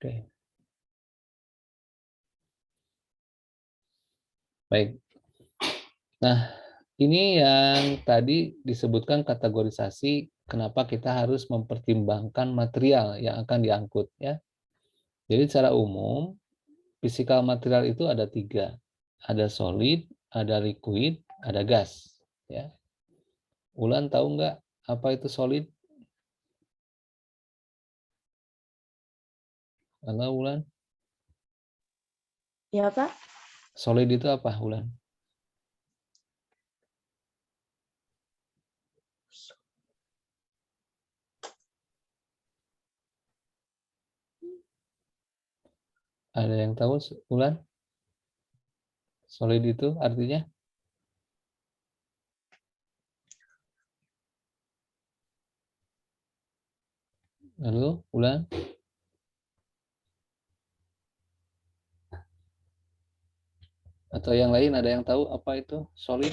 Oke. Baik. Nah, ini yang tadi disebutkan kategorisasi kenapa kita harus mempertimbangkan material yang akan diangkut ya. Jadi secara umum fisikal material itu ada 3. Ada solid, ada liquid, ada gas ya. Ulan tahu nggak apa itu solid? Halo Ulan. Ya, Pak. Solid itu apa Ulan? Ada yang tahu Ulan? Solid itu artinya? Halo Ulan? Atau yang lain ada yang tahu apa itu solid?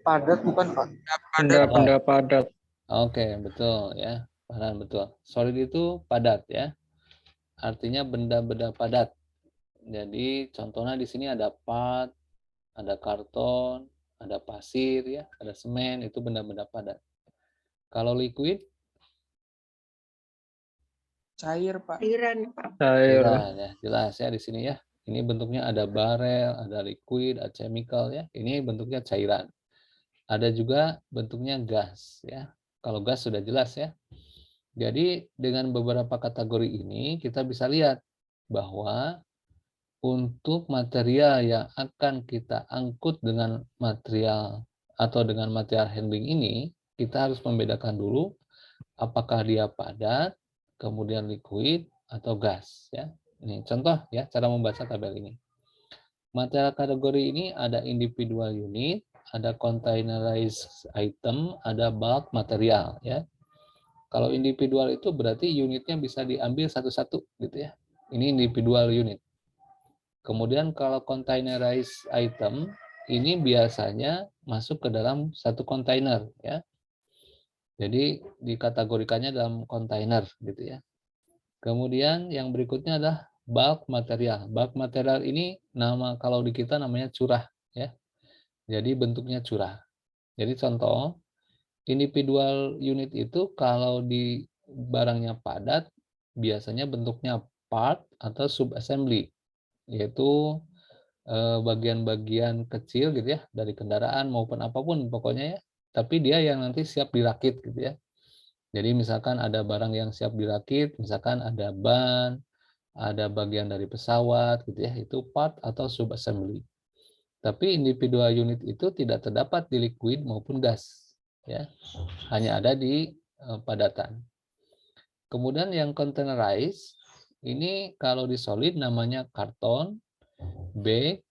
Padat bukan, Pak? Benda-benda padat. Oke, betul ya. Paham betul. Solid itu padat ya. Artinya benda-benda padat. Jadi contohnya di sini ada pat, ada karton, ada pasir ya, ada semen, itu benda-benda padat. Kalau liquid? Cair, Pak. Cairan, Pak. Cair. Cairan ya, jelas ya di sini ya. Ini bentuknya ada barel, ada liquid, ada chemical ya. Ini bentuknya cairan. Ada juga bentuknya gas ya. Kalau gas sudah jelas ya. Jadi dengan beberapa kategori ini kita bisa lihat bahwa untuk material yang akan kita angkut dengan material atau dengan material handling ini, kita harus membedakan dulu apakah dia padat, kemudian liquid atau gas ya. Ini contoh ya cara membaca tabel ini. Material kategori ini ada individual unit, ada containerized item, ada bulk material ya. Kalau individual itu berarti unitnya bisa diambil satu-satu gitu ya. Ini individual unit. Kemudian kalau containerized item ini biasanya masuk ke dalam satu kontainer ya. Jadi dikategorikannya dalam kontainer gitu ya. Kemudian yang berikutnya adalah bulk material. Bulk material ini nama kalau di kita namanya curah ya. Jadi bentuknya curah. Jadi contoh individual unit itu kalau di barangnya padat biasanya bentuknya part atau subassembly, yaitu bagian-bagian kecil gitu ya dari kendaraan maupun apapun pokoknya ya. Tapi dia yang nanti siap dirakit gitu ya. Jadi misalkan ada barang yang siap dirakit, misalkan ada ban, ada bagian dari pesawat gitu ya, itu part atau subassembly. Tapi individual unit itu tidak terdapat di liquid maupun gas ya. Hanya ada di padatan. Kemudian yang containerized ini kalau di solid namanya karton, bag,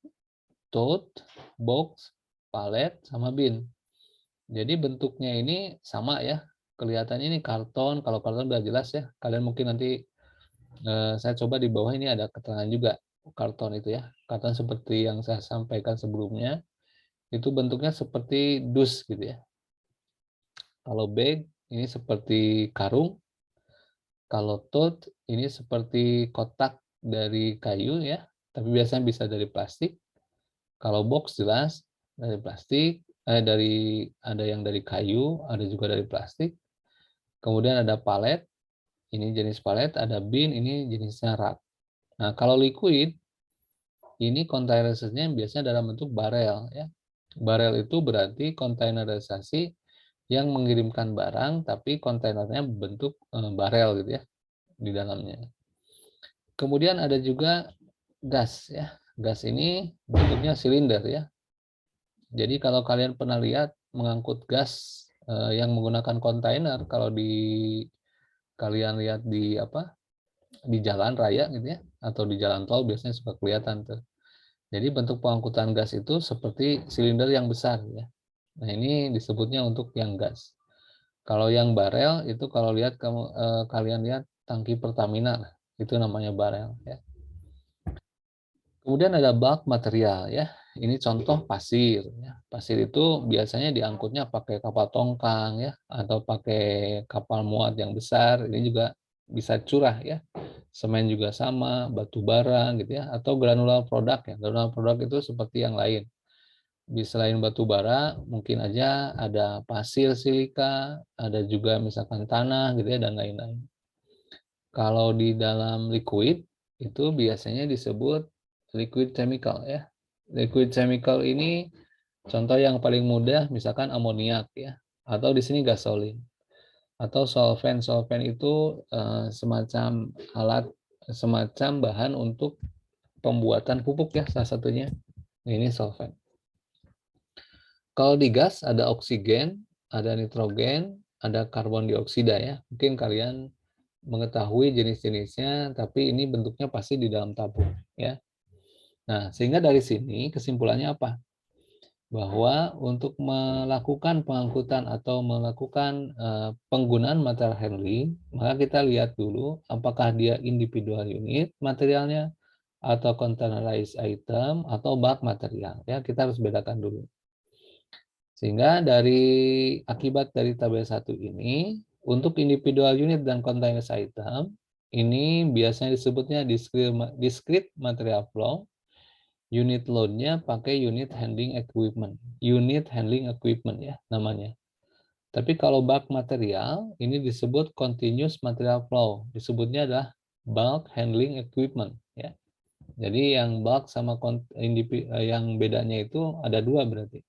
tote, box, pallet, sama bin. Jadi bentuknya ini sama ya. Kelihatannya ini karton, kalau karton udah jelas ya. Kalian mungkin nanti saya coba di bawah ini ada keterangan juga karton itu ya. Karton seperti yang saya sampaikan sebelumnya, itu bentuknya seperti dus gitu ya. Kalau bag ini seperti karung. Kalau tote ini seperti kotak dari kayu ya, tapi biasanya bisa dari plastik. Kalau box jelas dari plastik, ada yang dari kayu, ada juga dari plastik. Kemudian ada palet, ini jenis palet, ada bin, ini jenisnya rak. Nah, kalau liquid ini containerisasinya biasanya dalam bentuk barel ya. Barel itu berarti containerisasi yang mengirimkan barang tapi kontainernya bentuk barel gitu ya di dalamnya. Kemudian ada juga gas ya. Gas ini bentuknya silinder ya. Jadi kalau kalian pernah lihat mengangkut gas yang menggunakan kontainer, kalau kalian lihat di di jalan raya gitu ya atau di jalan tol biasanya suka kelihatan tuh. Jadi bentuk pengangkutan gas itu seperti silinder yang besar ya. Nah, ini disebutnya untuk yang gas. Kalau yang barel itu kalau lihat kalian lihat tangki Pertamina lah, itu namanya barel ya. Kemudian ada bulk material ya. Ini contoh pasir ya. Pasir itu biasanya diangkutnya pakai kapal tongkang ya atau pakai kapal muat yang besar. Ini juga bisa curah ya. Semen juga sama, batu bara gitu ya, atau granular produk ya. Granular produk itu seperti yang lain. Selain batu bara, mungkin aja ada pasir silika, ada juga misalkan tanah gitu ya, dan lain-lain. Kalau di dalam liquid, itu biasanya disebut liquid chemical ya. Liquid chemical ini contoh yang paling mudah misalkan amoniak ya, atau di sini gasolin. Atau solvent. Solvent itu semacam alat, semacam bahan untuk pembuatan pupuk ya, salah satunya. Ini solvent. Kalau di gas ada oksigen, ada nitrogen, ada karbon dioksida ya. Mungkin kalian mengetahui jenis-jenisnya, tapi ini bentuknya pasti di dalam tabung ya. Nah, sehingga dari sini kesimpulannya apa? Bahwa untuk melakukan pengangkutan atau melakukan penggunaan material handling, maka kita lihat dulu apakah dia individual unit materialnya atau containerized item atau bulk material ya, kita harus bedakan dulu. Sehingga dari akibat dari tabel 1 ini untuk individual unit dan containerized item ini biasanya disebutnya discrete material flow. Unit load-nya pakai unit handling equipment. Unit handling equipment ya namanya. Tapi kalau bulk material, ini disebut continuous material flow. Disebutnya adalah bulk handling equipment ya. Jadi yang bulk sama yang bedanya itu ada dua berarti.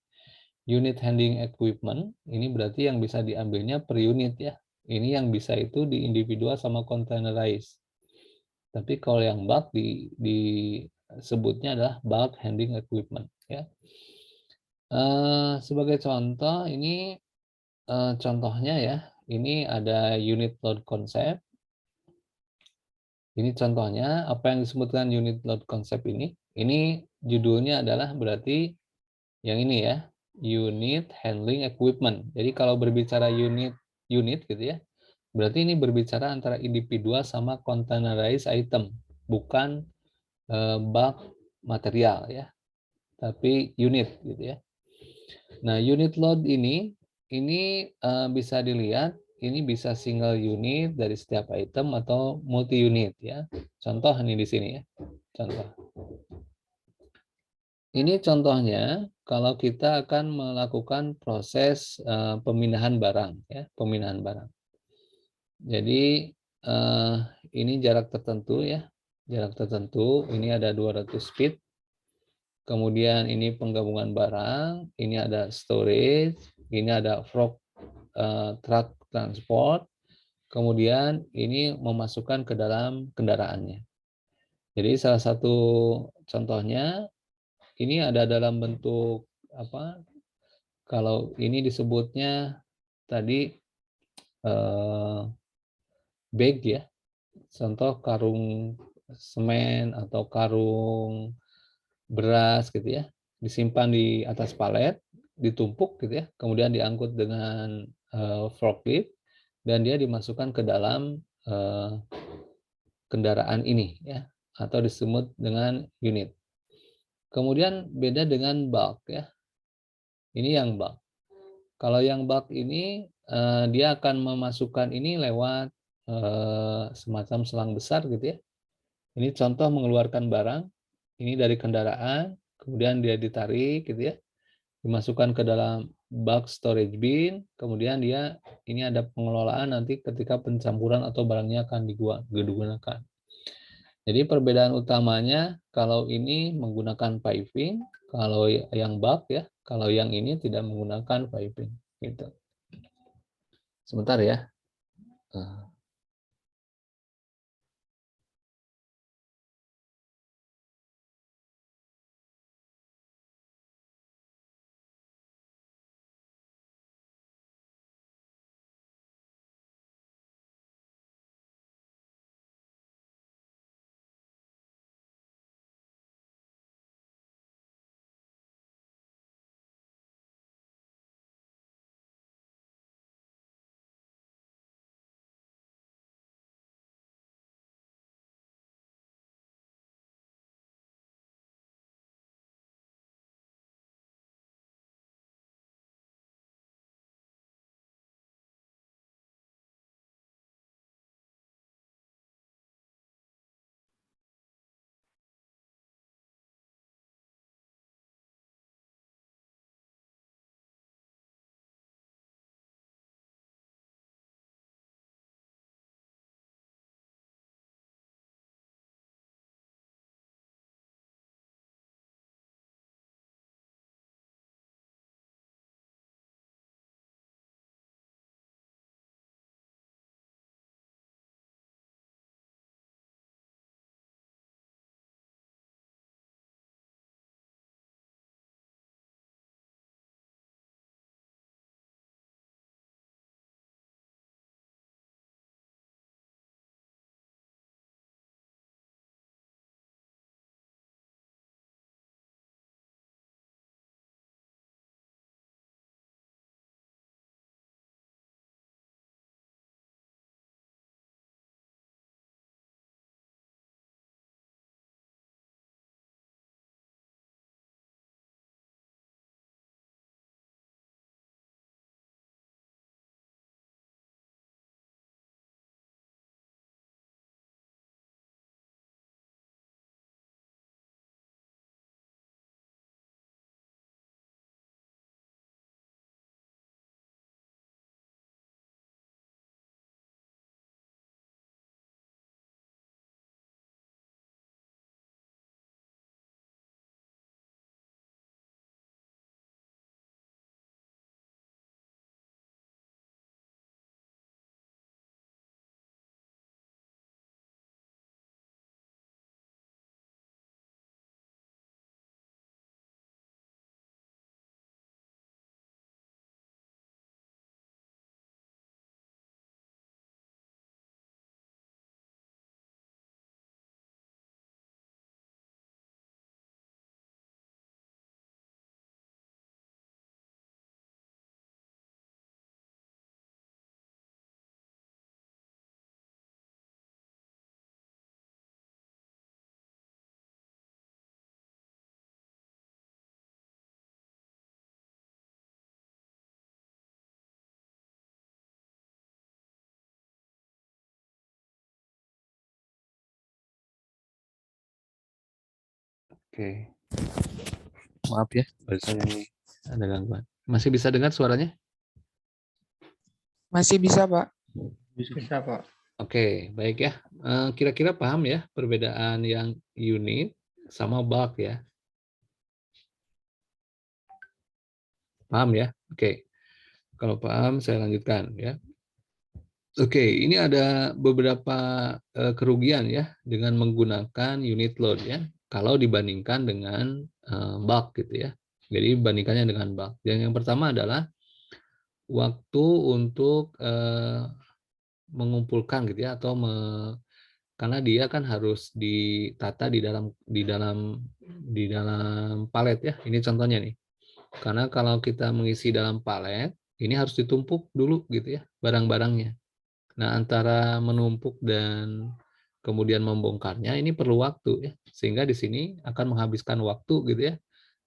Unit handling equipment, ini berarti yang bisa diambilnya per unit ya. Ini yang bisa itu di individual sama containerized. Tapi kalau yang bulk disebutnya adalah bulk handling equipment ya. Sebagai contoh ini contohnya ya, ini ada unit load concept. Ini contohnya apa yang disebutkan unit load concept ini. Ini judulnya adalah berarti yang ini ya, unit handling equipment. Jadi kalau berbicara unit gitu ya, berarti ini berbicara antara individual sama containerized item, bukan bulk material ya, tapi unit gitu ya. Nah, unit load ini bisa dilihat, ini bisa single unit dari setiap item atau multi unit ya. Contoh nih di sini ya. Contoh. Ini contohnya kalau kita akan melakukan proses pemindahan barang ya, pemindahan barang. Jadi ini jarak tertentu ya. Jarak tertentu, ini ada 200 feet. Kemudian ini penggabungan barang, ini ada storage, ini ada truck transport, kemudian ini memasukkan ke dalam kendaraannya. Jadi salah satu contohnya ini ada dalam bentuk apa? Kalau ini disebutnya tadi bag ya, contoh karung semen atau karung beras gitu ya, disimpan di atas palet, ditumpuk gitu ya, kemudian diangkut dengan forklift dan dia dimasukkan ke dalam kendaraan ini ya, atau disebut dengan unit. Kemudian beda dengan bulk ya. Ini yang bulk. Kalau yang bulk ini dia akan memasukkan ini lewat semacam selang besar gitu ya. Ini contoh mengeluarkan barang ini dari kendaraan, kemudian dia ditarik gitu ya, dimasukkan ke dalam bulk storage bin, kemudian dia ini ada pengelolaan nanti ketika pencampuran atau barangnya akan digunakan. Jadi perbedaan utamanya kalau ini menggunakan piping, kalau yang bulk ya, kalau yang ini tidak menggunakan piping gitu. Sebentar ya. Oke. Maaf ya, barusan ini ada gangguan. Masih bisa dengar suaranya? Masih bisa, Pak. Bisa, Pak. Oke, baik ya. Kira-kira paham ya perbedaan yang unit sama bulk ya? Paham ya? Oke. Kalau paham, saya lanjutkan ya. Oke, ini ada beberapa kerugian ya dengan menggunakan unit load ya. Kalau dibandingkan dengan bulk gitu ya. Jadi bandingkannya dengan bulk. Yang pertama adalah waktu untuk mengumpulkan gitu ya, atau karena dia kan harus ditata di dalam palet ya. Ini contohnya nih. Karena kalau kita mengisi dalam palet, ini harus ditumpuk dulu gitu ya barang-barangnya. Nah, antara menumpuk dan kemudian membongkarnya ini perlu waktu ya. Sehingga di sini akan menghabiskan waktu gitu ya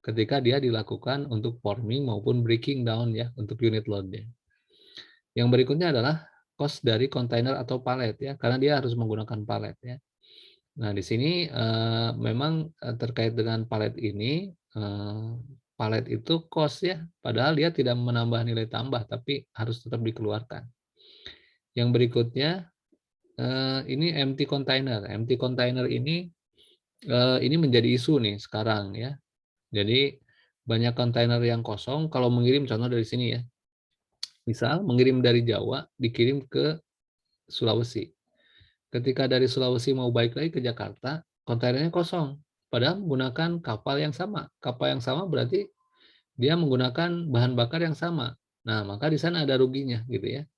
ketika dia dilakukan untuk forming maupun breaking down ya untuk unit load-nya. Yang berikutnya adalah cost dari kontainer atau palet ya, karena dia harus menggunakan palet ya. Nah, di sini memang terkait dengan palet ini, palet itu cost ya, padahal dia tidak menambah nilai tambah, tapi harus tetap dikeluarkan. Yang berikutnya, ini empty container. Empty container ini menjadi isu nih sekarang ya. Jadi banyak kontainer yang kosong kalau mengirim, contoh dari sini ya. Misal mengirim dari Jawa, dikirim ke Sulawesi. Ketika dari Sulawesi mau balik lagi ke Jakarta, kontainernya kosong. Padahal menggunakan kapal yang sama. Kapal yang sama berarti dia menggunakan bahan bakar yang sama. Nah, maka di sana ada ruginya gitu ya.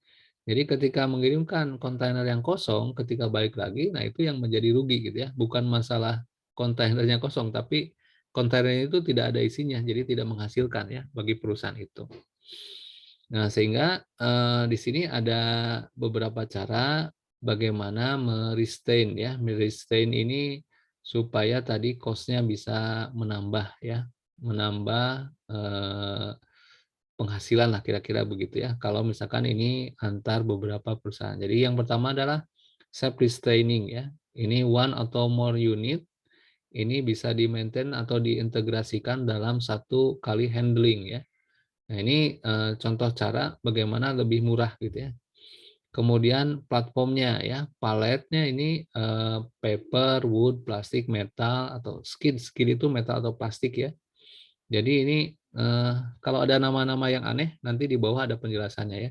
Jadi ketika mengirimkan kontainer yang kosong, ketika balik lagi, nah itu yang menjadi rugi gitu ya. Bukan masalah kontainernya kosong, tapi kontainernya itu tidak ada isinya, jadi tidak menghasilkan ya bagi perusahaan itu. Nah, sehingga di sini ada beberapa cara bagaimana merestain ya. Merestain ini supaya tadi cost-nya bisa menambah ya, menambah penghasilan lah kira-kira begitu ya. Kalau misalkan ini antar beberapa perusahaan. Jadi yang pertama adalah self-retaining ya. Ini one atau more unit. Ini bisa di-maintain atau diintegrasikan dalam satu kali handling ya. Nah, ini contoh cara bagaimana lebih murah gitu ya. Kemudian platformnya ya, paletnya ini paper, wood, plastik, metal, atau skid. Skid itu metal atau plastik ya. Jadi ini kalau ada nama-nama yang aneh, nanti di bawah ada penjelasannya ya.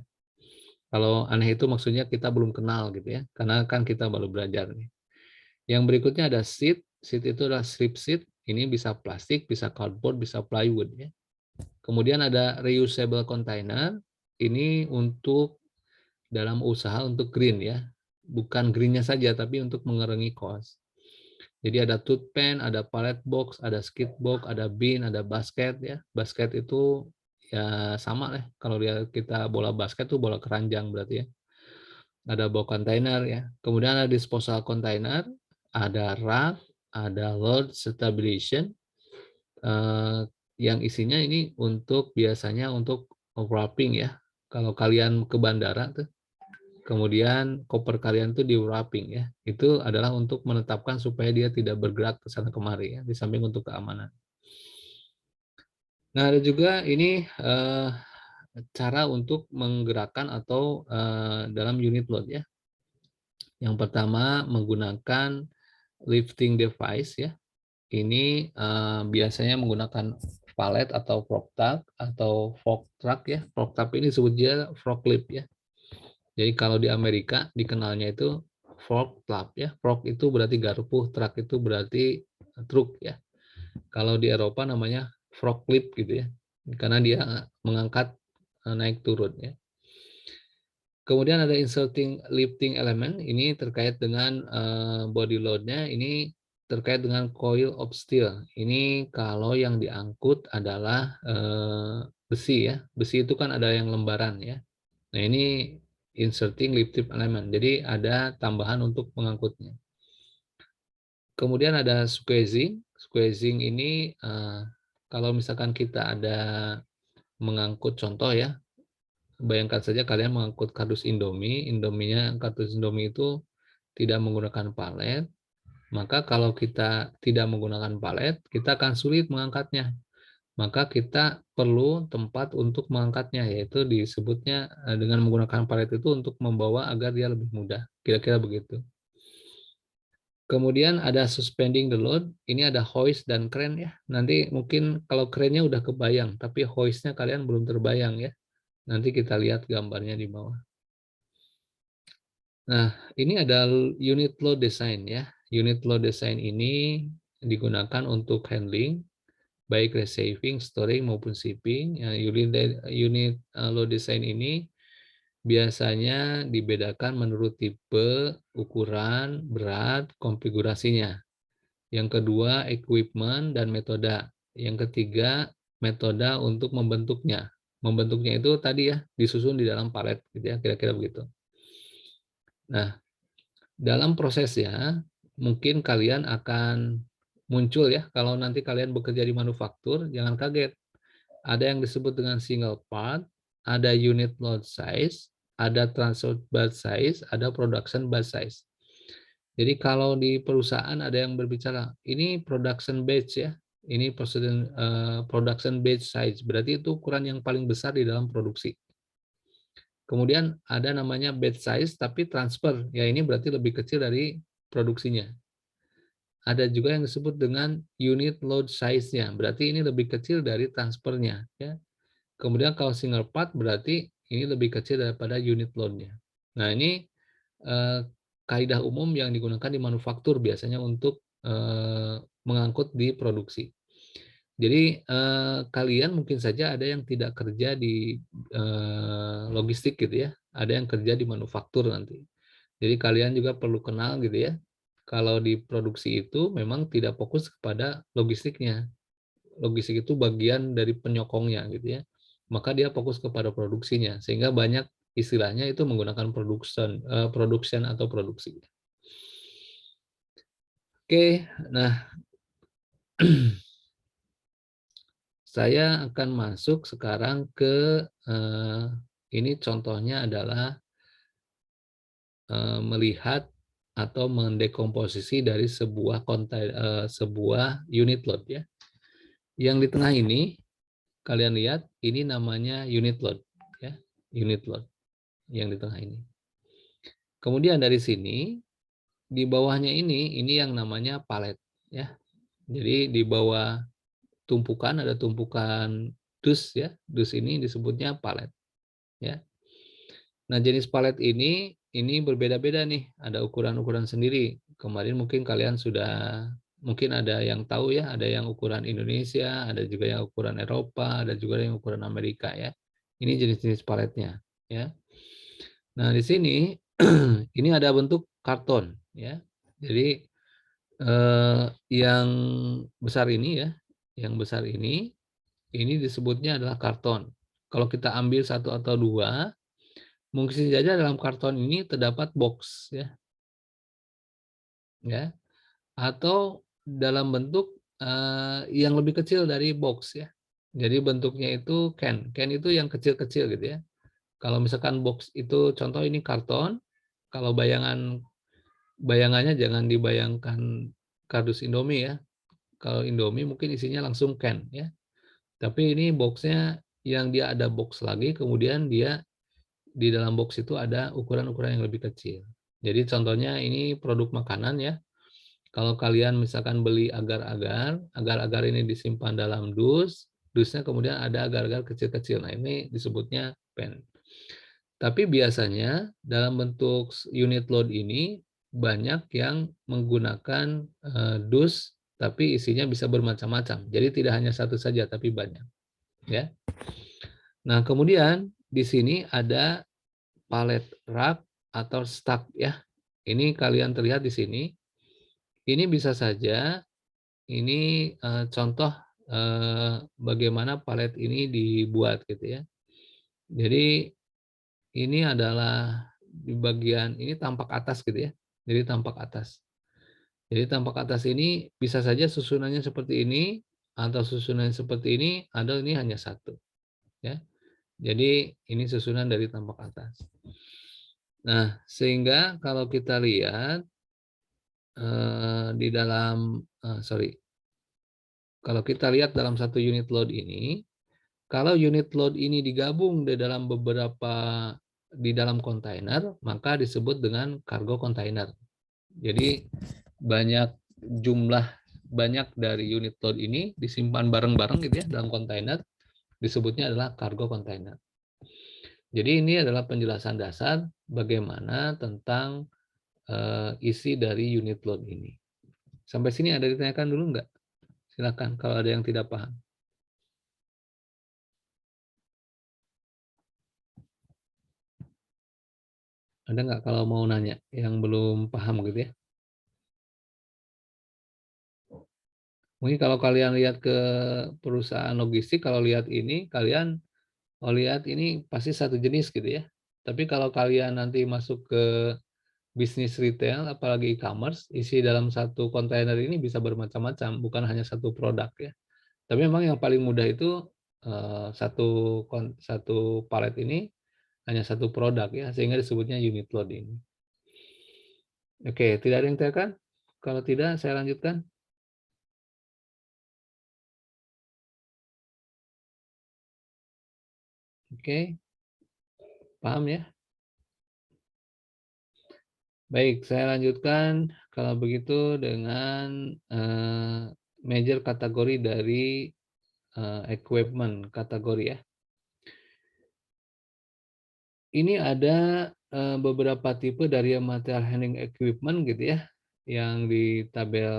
Kalau aneh itu maksudnya kita belum kenal gitu ya, karena kan kita baru belajar nih. Yang berikutnya ada sheet. Sheet itu adalah strip sheet. Ini bisa plastik, bisa cardboard, bisa plywood ya. Kemudian ada reusable container. Ini untuk dalam usaha untuk green ya. Bukan greennya saja, tapi untuk mengurangi cost. Jadi ada tooth pen, ada pallet box, ada skid box, ada bin, ada basket ya. Basket itu ya sama lah. Kalau kita bola basket tuh bola keranjang berarti ya. Ada box container ya. Kemudian ada disposal container, ada rak, ada load stabilization. Yang isinya ini untuk biasanya untuk wrapping ya. Kalau kalian ke bandara tuh, kemudian koper kalian tuh di wrapping ya. Itu adalah untuk menetapkan supaya dia tidak bergerak ke sana kemari ya, di samping untuk keamanan. Nah, ada juga ini cara untuk menggerakkan atau dalam unit load ya. Yang pertama menggunakan lifting device ya. Ini biasanya menggunakan palet atau fork truck atau fork truck ya. Fork truck ini sebutnya forklift ya. Jadi kalau di Amerika dikenalnya itu fork truck ya. Fork itu berarti garpu, truck itu berarti truk ya. Kalau di Eropa namanya forklift gitu ya. Karena dia mengangkat naik turun ya. Kemudian ada inserting lifting element, ini terkait dengan body load-nya, ini terkait dengan coil of steel. Ini kalau yang diangkut adalah besi ya. Besi itu kan ada yang lembaran ya. Nah, ini inserting lifting element. Jadi ada tambahan untuk mengangkutnya. Kemudian ada squeezing. Squeezing ini kalau misalkan kita ada mengangkut contoh ya, bayangkan saja kalian mengangkut kardus Indomie, kardus Indomie itu tidak menggunakan palet, Maka kalau kita tidak menggunakan palet, kita akan sulit mengangkatnya. Maka kita perlu tempat untuk mengangkatnya, yaitu disebutnya dengan menggunakan palet itu untuk membawa agar dia lebih mudah. Kira-kira begitu. Kemudian ada suspending the load, ini ada hoist dan crane ya. Nanti mungkin kalau crane-nya udah kebayang, tapi hoist-nya kalian belum terbayang ya. Nanti kita lihat gambarnya di bawah. Nah, ini ada unit load design ya. Unit load design ini digunakan untuk handling, baik receiving, storing, maupun shipping. Unit load design ini biasanya dibedakan menurut tipe, ukuran, berat, konfigurasinya. Yang kedua, equipment dan metode. Yang ketiga, metode untuk membentuknya. Membentuknya itu tadi ya, disusun di dalam palet, gitu ya, kira-kira begitu. Nah, dalam prosesnya, mungkin kalian akan muncul ya, kalau nanti kalian bekerja di manufaktur, jangan kaget. Ada yang disebut dengan single part, ada unit load size, ada transport batch size, ada production batch size. Jadi kalau di perusahaan ada yang berbicara, ini production batch ya, ini production batch size, berarti itu ukuran yang paling besar di dalam produksi. Kemudian ada namanya batch size tapi transfer, ya ini berarti lebih kecil dari produksinya. Ada juga yang disebut dengan unit load size-nya, berarti ini lebih kecil dari transfernya. Ya. Kemudian kalau single part berarti ini lebih kecil daripada unit load-nya. Nah ini kaidah umum yang digunakan di manufaktur biasanya untuk mengangkut di produksi. Jadi kalian mungkin saja ada yang tidak kerja di logistik gitu ya, ada yang kerja di manufaktur nanti. Jadi kalian juga perlu kenal gitu ya. Kalau di produksi itu memang tidak fokus kepada logistiknya. Logistik itu bagian dari penyokongnya gitu ya. Maka dia fokus kepada produksinya sehingga banyak istilahnya itu menggunakan production atau produksi. Oke, nah saya akan masuk sekarang ke ini contohnya adalah melihat atau mendekomposisi dari sebuah unit load ya. Yang di tengah ini kalian lihat ini namanya unit load ya, unit load yang di tengah ini. Kemudian dari sini di bawahnya ini yang namanya palet ya. Jadi di bawah tumpukan ada tumpukan dus ya. Dus ini disebutnya palet ya. Nah, jenis palet ini berbeda-beda nih, ada ukuran-ukuran sendiri. Kemarin mungkin kalian sudah mungkin ada yang tahu ya, ada yang ukuran Indonesia, ada juga yang ukuran Eropa, ada juga yang ukuran Amerika ya. Ini jenis-jenis paletnya ya. Nah, di sini ini ada bentuk karton ya. Jadi yang besar ini ya, yang besar ini disebutnya adalah karton. Kalau kita ambil satu atau dua, mungkin saja dalam karton ini terdapat box ya, ya, atau dalam bentuk yang lebih kecil dari box ya. Jadi bentuknya itu can. Can itu yang kecil-kecil gitu ya. Kalau misalkan box itu contoh ini karton, kalau bayangannya jangan dibayangkan kardus Indomie ya. Kalau Indomie mungkin isinya langsung can ya. Tapi ini boxnya yang dia ada box lagi, kemudian dia di dalam box itu ada ukuran-ukuran yang lebih kecil. Jadi contohnya ini produk makanan ya. Kalau kalian misalkan beli agar-agar, agar-agar ini disimpan dalam dus, dusnya kemudian ada agar-agar kecil-kecil. Nah ini disebutnya pen. Tapi biasanya dalam bentuk unit load ini banyak yang menggunakan dus, tapi isinya bisa bermacam-macam. Jadi tidak hanya satu saja, tapi banyak. Ya. Nah kemudian di sini ada palet rak atau stack ya. Ini kalian terlihat di sini. Ini bisa saja ini contoh bagaimana palet ini dibuat gitu ya. Jadi ini adalah di bagian ini tampak atas gitu ya. Jadi tampak atas. Jadi tampak atas ini bisa saja susunannya seperti ini atau susunan seperti ini, atau ini hanya satu ya. Jadi ini susunan dari tampak atas. Nah, sehingga kalau kita lihat di dalam kalau kita lihat dalam satu unit load ini, kalau unit load ini digabung di dalam di dalam kontainer, maka disebut dengan cargo container. Jadi banyak dari unit load ini disimpan bareng-bareng gitu ya dalam kontainer, disebutnya adalah cargo container. Jadi ini adalah penjelasan dasar bagaimana tentang isi dari unit load ini. Sampai sini ada ditanyakan dulu nggak? Silakan kalau ada yang tidak paham. Ada nggak kalau mau nanya yang belum paham gitu ya? Mungkin kalau kalian lihat ke perusahaan logistik, kalau lihat ini, kalian lihat ini pasti satu jenis gitu ya. Tapi kalau kalian nanti masuk ke bisnis retail, apalagi e-commerce, isi dalam satu kontainer ini bisa bermacam-macam, bukan hanya satu produk ya. Tapi memang yang paling mudah itu satu palet ini hanya satu produk ya, sehingga disebutnya unit load ini. Oke, tidak ada yang tanyakan? Kalau tidak, saya lanjutkan. Oke, paham ya? Baik, saya lanjutkan kalau begitu dengan major kategori dari equipment kategori ya. Ini ada beberapa tipe dari material handling equipment gitu ya, yang di tabel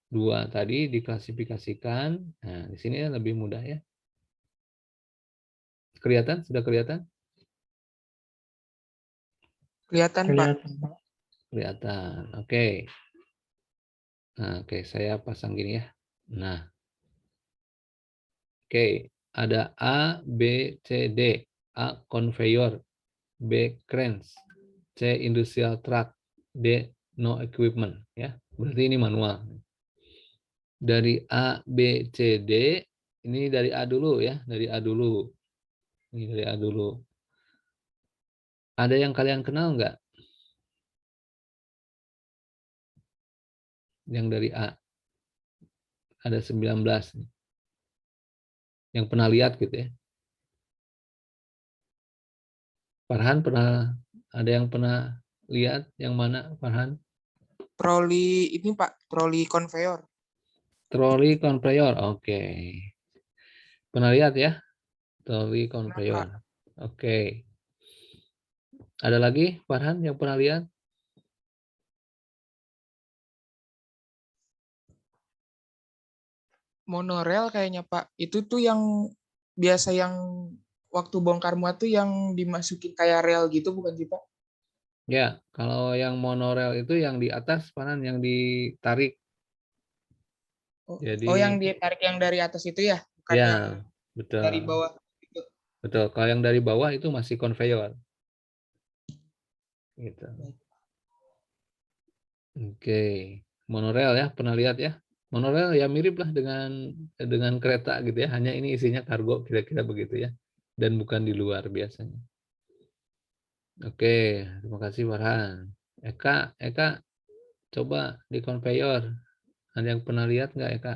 2 tadi diklasifikasikan. Nah, di sini lebih mudah ya. Kelihatan? Sudah kelihatan? Kelihatan, Pak. Kelihatan, Pak. Kelihatan. Oke. Nah, oke, saya pasang gini ya. Nah. Oke, ada A, B, C, D. A, conveyor. B, cranes. C, industrial truck. D, no equipment. Ya, berarti ini manual. Dari A, B, C, D. Ini dari A dulu ya, dari A dulu. Ini dari A dulu. Ada yang kalian kenal nggak? Yang dari A. Ada 19. Yang pernah lihat gitu ya. Farhan pernah, ada yang pernah lihat yang mana Farhan? Troli ini, Pak, troli konveyor. Troli conveyor, oke. Pernah lihat ya? Troli Nah, conveyor. Pak, Oke. Ada lagi Farhan yang pernah lihat? monorail kayaknya, Pak. Itu tuh yang biasa yang waktu bongkar muat tuh yang dimasukin kayak rel gitu, bukan sih, Pak? Ya, kalau yang monorail itu yang di atas Farhan yang ditarik. Oh, yang Jadi ditarik yang dari atas itu ya, bukan ya, yang dari betul. bawah gitu. Betul. Kalau yang dari bawah itu masih conveyor. Gitu. Oke. Monorail ya, pernah lihat ya? Monorail ya mirip lah dengan kereta gitu ya, hanya ini isinya kargo kira-kira begitu ya. Dan bukan di luar biasanya. Oke, terima kasih Farhan. Eka, coba di conveyor. Ada yang pernah lihat nggak Eka?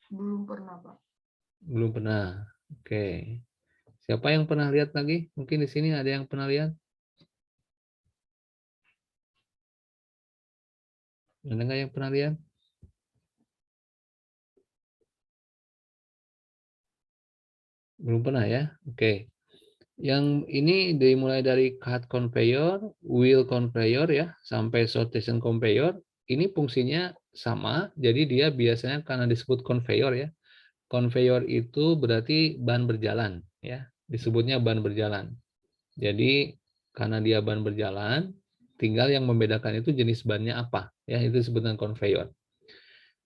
Belum pernah, Pak. Belum pernah. Oke. Siapa yang pernah lihat lagi? Mungkin di sini ada yang pernah lihat? Ada nggak yang pernah lihat? Belum pernah ya? Oke. Yang ini dimulai dari cut conveyor, wheel conveyor ya, sampai sortation conveyor. Ini fungsinya sama, jadi dia biasanya karena disebut conveyor ya. Conveyor itu berarti ban berjalan ya, disebutnya ban berjalan. Jadi karena dia ban berjalan, tinggal yang membedakan itu jenis bannya apa ya, itu disebutkan conveyor.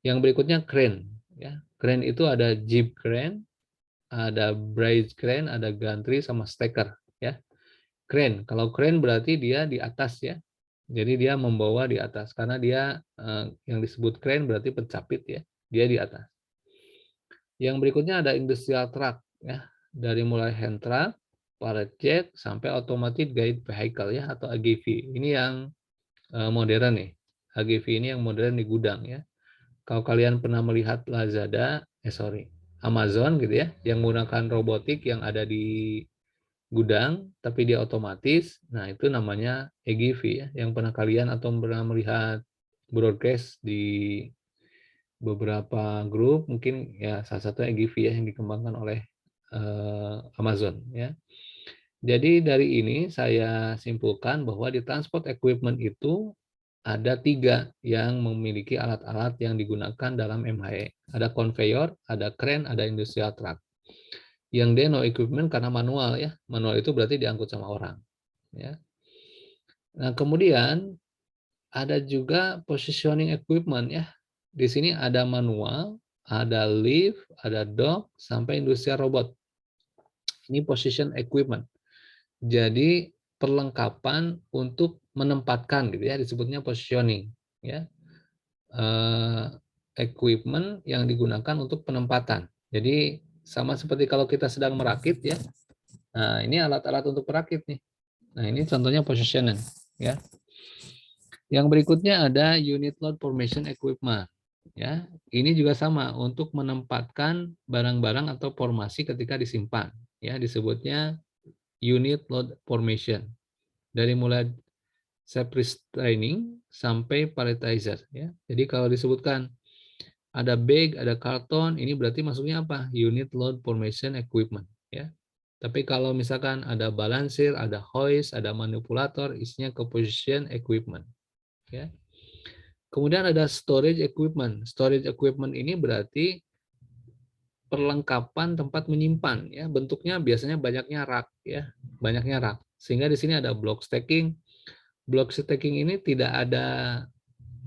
Yang berikutnya crane ya. Crane itu ada jeep crane, ada bridge crane, ada gantry sama stacker ya. Crane, kalau crane berarti dia di atas ya. Jadi dia membawa di atas karena dia yang disebut crane berarti pencapit ya. Dia di atas. Yang berikutnya ada industrial truck ya. Dari mulai hand truck pallet jack, sampai automatic guide vehicle ya, atau AGV. Ini yang modern nih. AGV ini yang modern di gudang ya. Kalau kalian pernah melihat Amazon gitu ya, yang menggunakan robotik yang ada di gudang, tapi dia otomatis, nah itu namanya AGV ya, yang pernah kalian atau pernah melihat broadcast di beberapa grup, mungkin ya salah satu AGV ya yang dikembangkan oleh Amazon ya. Jadi dari ini saya simpulkan bahwa di transport equipment itu ada 3 yang memiliki alat-alat yang digunakan dalam MHE. Ada conveyor, ada crane, ada industrial truck. Yang D no equipment karena manual ya. Manual itu berarti diangkut sama orang. Ya. Nah kemudian ada juga positioning equipment ya. Di sini ada manual, ada lift, ada dock, sampai industrial robot. Ini position equipment. Jadi perlengkapan untuk menempatkan gitu ya, disebutnya positioning ya. Equipment yang digunakan untuk penempatan. Jadi sama seperti kalau kita sedang merakit ya. Nah, ini alat-alat untuk merakit nih. Nah, ini contohnya positioning ya. Yang berikutnya ada unit load formation equipment ya. Ini juga sama untuk menempatkan barang-barang atau formasi ketika disimpan ya, disebutnya unit load formation. Dari mulai self-restraining sampai palletizer ya. Jadi kalau disebutkan ada bag, ada karton, ini berarti masuknya apa? Unit load formation equipment ya. Tapi kalau misalkan ada balancer, ada hoist, ada manipulator, isinya composition equipment ya. Kemudian ada storage equipment. Storage equipment ini berarti perlengkapan tempat menyimpan ya. Bentuknya biasanya banyaknya rak ya, banyaknya rak. Sehingga di sini ada block stacking. Block stacking ini tidak ada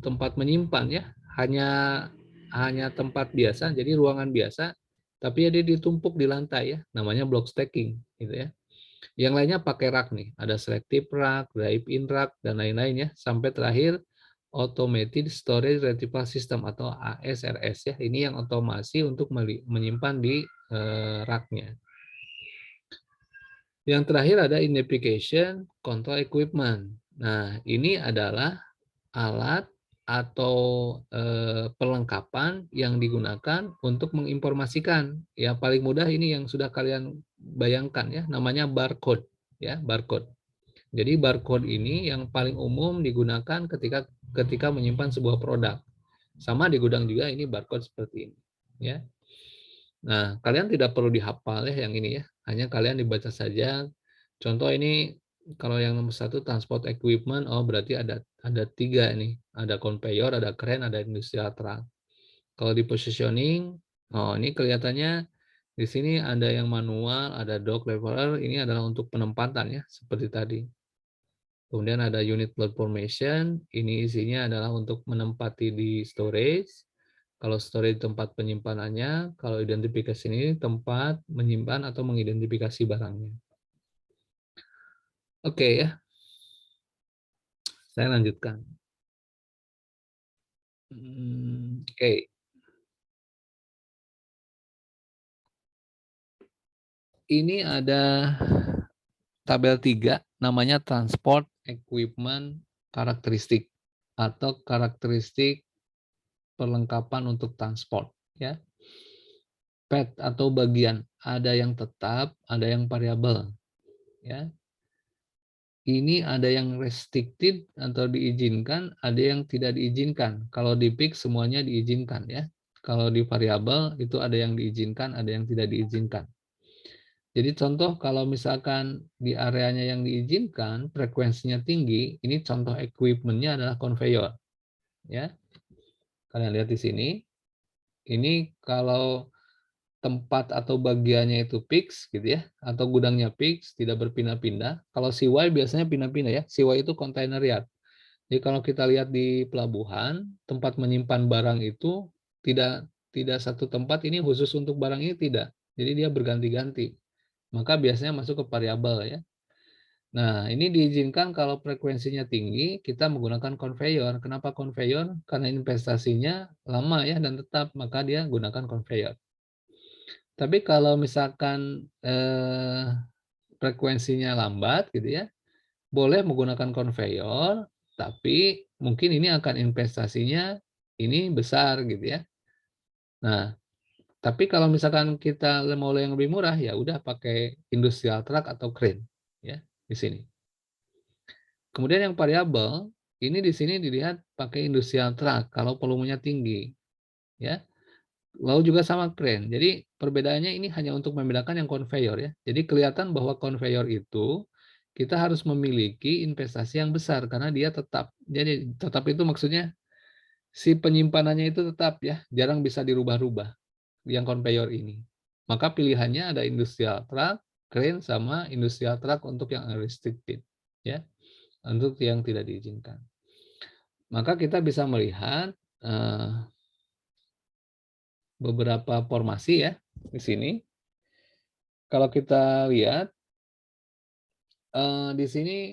tempat menyimpan ya, hanya tempat biasa, jadi ruangan biasa, tapi dia ditumpuk di lantai ya, namanya block stacking gitu ya. Yang lainnya pakai rak nih, ada selective rack, drive-in rack, dan lain-lain ya, sampai terakhir automated storage retrieval system atau ASRS ya, ini yang otomasi untuk menyimpan di raknya. Yang terakhir ada identification control equipment. Nah, ini adalah alat atau perlengkapan yang digunakan untuk menginformasikan. Ya, paling mudah ini yang sudah kalian bayangkan ya, namanya barcode ya, barcode. Jadi barcode ini yang paling umum digunakan ketika menyimpan sebuah produk. Sama di gudang juga ini barcode seperti ini ya. Nah, kalian tidak perlu dihafal ya yang ini ya. Hanya kalian dibaca saja. Contoh ini kalau yang nomor 1 transport equipment, oh berarti ada 3 nih. Ada conveyor, ada crane, ada industrial truck. Kalau di positioning, oh ini kelihatannya di sini ada yang manual, ada dock leveler, ini adalah untuk penempatan ya, seperti tadi. Kemudian ada unit load formation, ini isinya adalah untuk menempati di storage. Kalau storage tempat penyimpanannya, kalau identifikasi ini tempat menyimpan atau mengidentifikasi barangnya. Oke ya, saya lanjutkan. Oke. Ini ada tabel 3, namanya transport equipment karakteristik atau karakteristik perlengkapan untuk transport ya. Pet atau bagian, ada yang tetap, ada yang variabel ya. Ini ada yang restricted atau diizinkan, ada yang tidak diizinkan. Kalau di fix semuanya diizinkan ya. Kalau di variabel itu ada yang diizinkan, ada yang tidak diizinkan. Jadi contoh kalau misalkan di areanya yang diizinkan, frekuensinya tinggi, ini contoh equipment-nya adalah conveyor ya. Kalian lihat di sini. Ini kalau tempat atau bagiannya itu fix gitu ya, atau gudangnya fix, tidak berpindah-pindah. Kalau CY biasanya pindah-pindah ya. CY itu container yard. Jadi kalau kita lihat di pelabuhan, tempat menyimpan barang itu tidak satu tempat ini khusus untuk barang ini tidak. Jadi dia berganti-ganti. Maka biasanya masuk ke variabel ya. Nah, ini diizinkan kalau frekuensinya tinggi, kita menggunakan conveyor. Kenapa conveyor? Karena investasinya lama ya dan tetap, maka dia gunakan conveyor. Tapi kalau misalkan frekuensinya lambat gitu ya, boleh menggunakan konveyor, tapi mungkin ini akan investasinya ini besar gitu ya. Nah, tapi kalau misalkan kita mau yang lebih murah, ya udah pakai industrial truck atau crane ya di sini. Kemudian yang variabel ini di sini dilihat pakai industrial truck kalau volumenya tinggi ya. Lalu juga sama crane. Jadi perbedaannya ini hanya untuk membedakan yang konveyor ya. Jadi kelihatan bahwa konveyor itu kita harus memiliki investasi yang besar karena dia tetap. Jadi tetap itu maksudnya si penyimpanannya itu tetap ya, jarang bisa dirubah-rubah yang konveyor ini. Maka pilihannya ada industrial truck, crane sama industrial truck untuk yang unrestricted ya, untuk yang tidak diizinkan. Maka kita bisa melihat beberapa formasi ya di sini. Kalau kita lihat di sini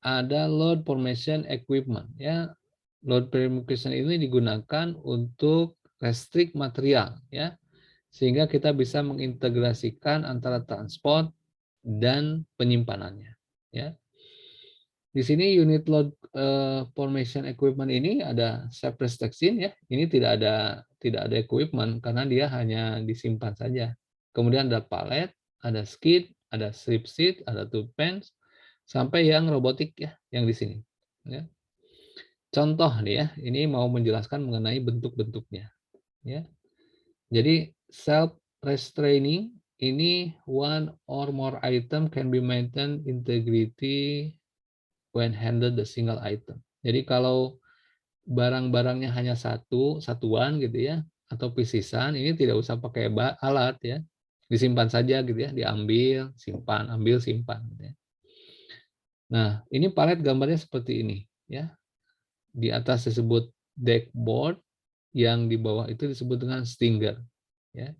ada load formation equipment ya. Load formation ini digunakan untuk restrict material ya, sehingga kita bisa mengintegrasikan antara transport dan penyimpanannya ya. Di sini unit load formation equipment ini ada surface textile ya. Ini tidak ada equipment karena dia hanya disimpan saja. Kemudian ada pallet, ada skid, ada strip seat, ada tube pens, sampai yang robotik ya, yang di sini. Ya. Contoh nih ya, ini mau menjelaskan mengenai bentuk-bentuknya. Ya. Jadi self restraining ini one or more item can be maintained integrity when handled the single item. Jadi kalau barang-barangnya hanya satuan gitu ya, atau pisisan, ini tidak usah pakai alat ya, disimpan saja gitu ya, diambil, simpan, ambil, simpan. Gitu ya. Nah, ini palet gambarnya seperti ini ya. Di atas disebut deckboard, yang di bawah itu disebut dengan stinger. Ya.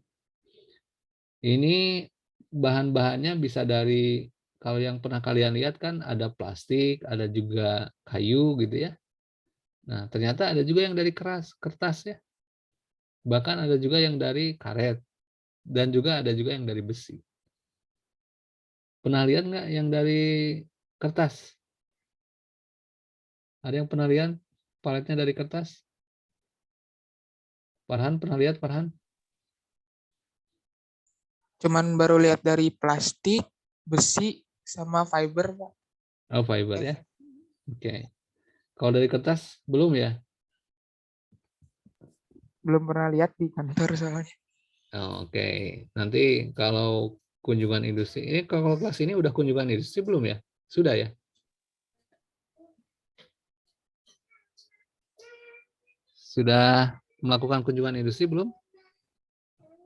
Ini bahan-bahannya bisa dari, kalau yang pernah kalian lihat kan ada plastik, ada juga kayu gitu ya. Nah, ternyata ada juga yang dari kertas ya. Bahkan ada juga yang dari karet. Dan juga ada juga yang dari besi. Pernah lihat nggak yang dari kertas? Ada yang pernah lihat paletnya dari kertas? Farhan pernah lihat, Farhan? Cuman baru lihat dari plastik, besi, sama fiber, Pak. Oh, fiber ya. Oke. Kalau dari kertas belum ya? Belum pernah lihat di kantor soalnya. Oh, oke. Nanti kalau kunjungan industri, ini kalau kelas ini udah kunjungan industri belum ya? Sudah ya? Sudah melakukan kunjungan industri belum?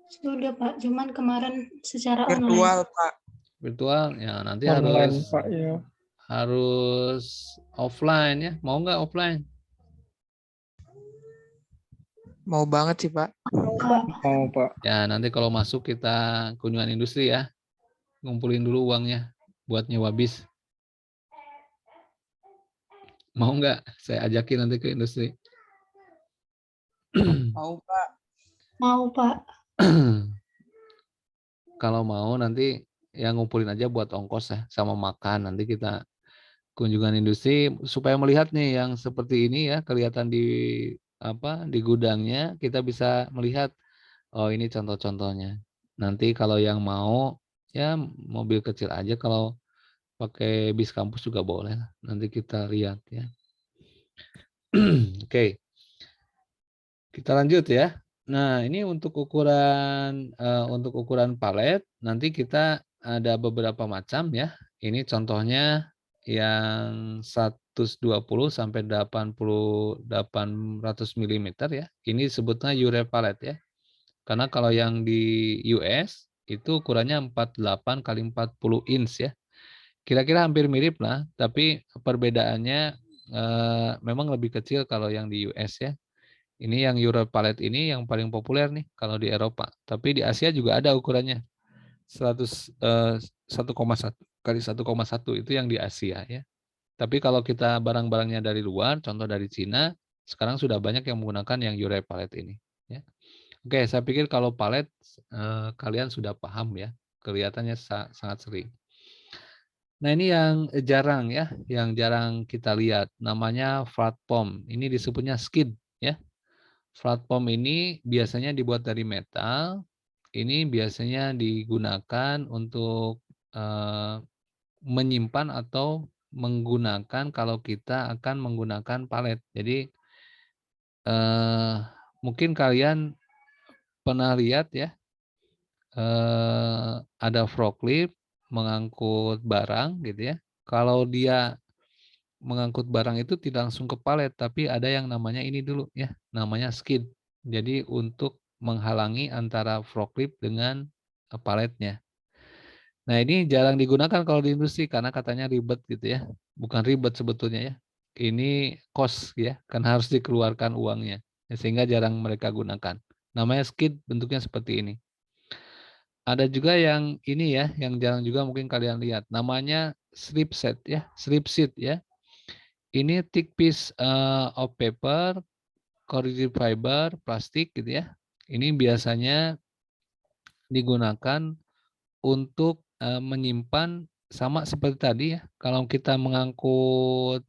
Sudah Pak, cuman kemarin secara Virtual, online. Pak. Virtual ya, nanti Online, Pak, ya. harus offline ya. Mau nggak offline? Mau banget sih, Pak. Pak, Mau, Pak. Ya, nanti kalau masuk kita kunjungan industri ya. Ngumpulin dulu uangnya buat nyewa bis. Mau nggak saya ajakin nanti ke industri? Mau, Pak. mau Pak. Kalau mau nanti ya ngumpulin aja buat ongkos ya, sama makan. Nanti kita kunjungan industri supaya melihat nih yang seperti ini ya, kelihatan di gudangnya, kita bisa melihat, oh ini contoh-contohnya. Nanti kalau yang mau ya mobil kecil aja, kalau pakai bis kampus juga boleh. Nanti kita lihat ya. Oke. Kita lanjut ya. Nah, ini untuk ukuran palet nanti kita ada beberapa macam ya. Ini contohnya yang 120 sampai 800 mm ya. Ini sebutnya Euro palet ya. Karena kalau yang di US itu ukurannya 48 kali 40 inch ya. Kira-kira hampir mirip lah, tapi perbedaannya memang lebih kecil kalau yang di US ya. Ini yang Euro Palette ini yang paling populer nih kalau di Eropa. Tapi di Asia juga ada ukurannya. 1,1 kali 1,1 itu yang di Asia ya. Tapi kalau kita barang-barangnya dari luar, contoh dari Cina, sekarang sudah banyak yang menggunakan yang Euro Palette ini ya. Oke, saya pikir kalau palette kalian sudah paham ya. Kelihatannya sangat sering. Nah, ini yang jarang ya, yang jarang kita lihat. Namanya platform. Ini disebutnya skid ya. Platform ini biasanya dibuat dari metal. Ini biasanya digunakan untuk menyimpan atau menggunakan kalau kita akan menggunakan palet. Jadi mungkin kalian pernah lihat ya, ada forklift mengangkut barang gitu ya. Kalau dia mengangkut barang itu tidak langsung ke palet, tapi ada yang namanya ini dulu ya, namanya skid. Jadi untuk menghalangi antara forklift dengan paletnya. Nah, ini jarang digunakan kalau di industri karena katanya ribet gitu ya. Bukan ribet sebetulnya ya. Ini cost ya, karena harus dikeluarkan uangnya. Sehingga jarang mereka gunakan. Namanya skid, bentuknya seperti ini. Ada juga yang ini ya, yang jarang juga mungkin kalian lihat. Namanya strip set ya, strip sheet ya. Ini thick piece of paper, corrugated fiber, plastik gitu ya. Ini biasanya digunakan untuk menyimpan sama seperti tadi ya. Kalau kita mengangkut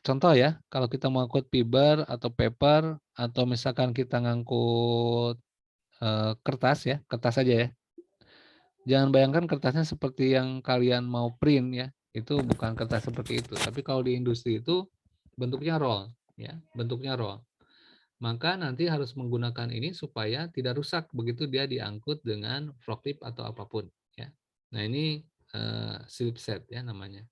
contoh ya, kalau kita mengangkut fiber atau paper atau misalkan kita ngangkut kertas ya, kertas aja ya. Jangan bayangkan kertasnya seperti yang kalian mau print ya. Itu bukan kertas seperti itu. Tapi kalau di industri itu bentuknya roll ya, bentuknya roll. Maka nanti harus menggunakan ini supaya tidak rusak begitu dia diangkut dengan forklift atau apapun ya. Nah, ini slip set ya namanya.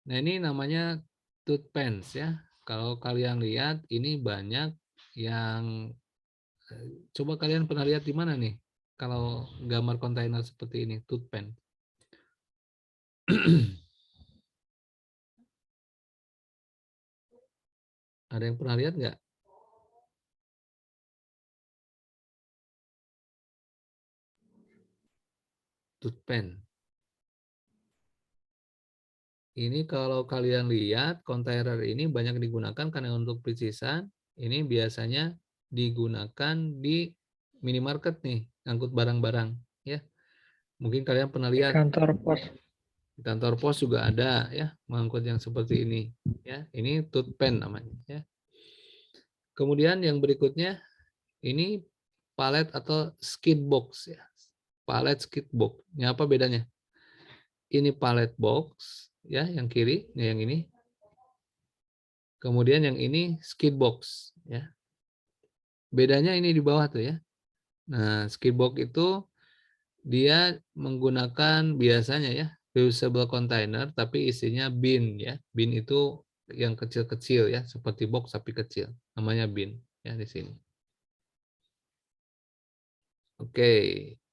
Nah, ini namanya tooth pens ya. Kalau kalian lihat ini banyak yang coba kalian pernah lihat di mana nih? Kalau gambar kontainer seperti ini, tooth pen. Ada yang pernah lihat nggak? Tooth pen. Ini kalau kalian lihat kontainer ini banyak digunakan karena untuk precision. Ini biasanya digunakan di minimarket nih, angkut barang-barang ya. Mungkin kalian pernah lihat Kantor pos. di kantor pos juga ada ya, mengangkut yang seperti ini ya. Ini tooth pen namanya ya. Kemudian yang berikutnya ini palet atau skid box ya. Palet skid box. Ini apa bedanya? Ini palet box ya, yang kiri, yang ini. Kemudian yang ini skid box ya. Bedanya ini di bawah tuh ya. Nah, skid box itu dia menggunakan biasanya ya reusable container tapi isinya bin ya. Bin itu yang kecil-kecil ya, seperti box tapi kecil. Namanya bin ya di sini. Oke.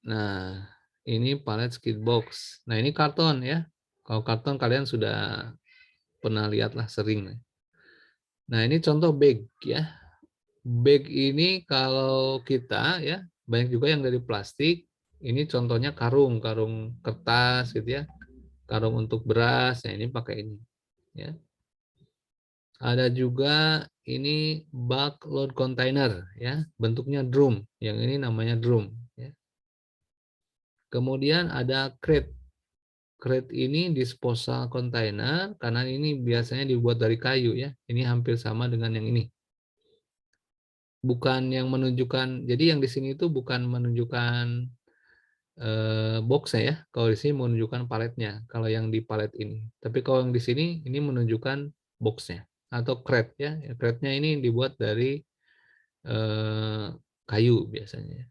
Nah, ini palet skid box. Nah, ini karton ya. Kalau karton kalian sudah pernah lihat lah sering. Nah, ini contoh bag ya. Bag ini kalau kita ya, banyak juga yang dari plastik. Ini contohnya karung, karung kertas gitu ya. Karung untuk beras, nah ini pakai ini ya. Ada juga ini bulk load container ya, bentuknya drum. Yang ini namanya drum ya. Kemudian ada crate. Crate ini disposal container karena ini biasanya dibuat dari kayu ya. Ini hampir sama dengan yang ini. Bukan yang menunjukkan, jadi yang di sini itu bukan menunjukkan box ya. Kalau di sini menunjukkan paletnya. Kalau yang di palet ini. Tapi kalau yang di sini ini menunjukkan boxnya atau crate ya. Crate-nya ini dibuat dari kayu biasanya.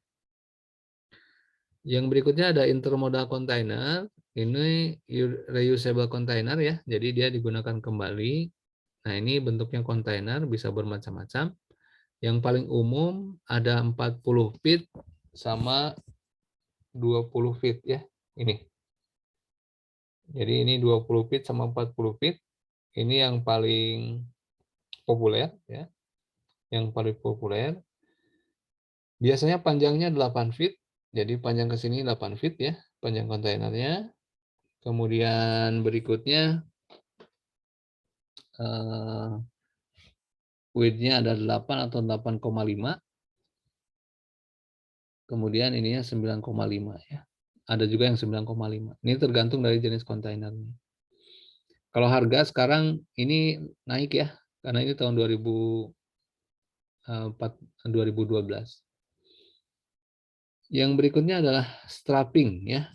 Yang berikutnya ada intermodal container. Ini reusable container ya. Jadi dia digunakan kembali. Nah, ini bentuknya kontainer bisa bermacam-macam. Yang paling umum ada 40 feet sama 20 feet ya. Ini. Jadi ini 20 feet sama 40 feet. Ini yang paling populer ya. Yang paling populer. Biasanya panjangnya 8 feet. Jadi panjang ke sini 8 feet ya, panjang kontainernya. Kemudian berikutnya width-nya ada 8 atau 8,5. Kemudian ininya 9,5 ya. ada juga yang 9,5. Ini tergantung dari jenis kontainernya. Kalau harga sekarang ini naik ya, karena ini tahun 2012. Yang berikutnya adalah strapping ya.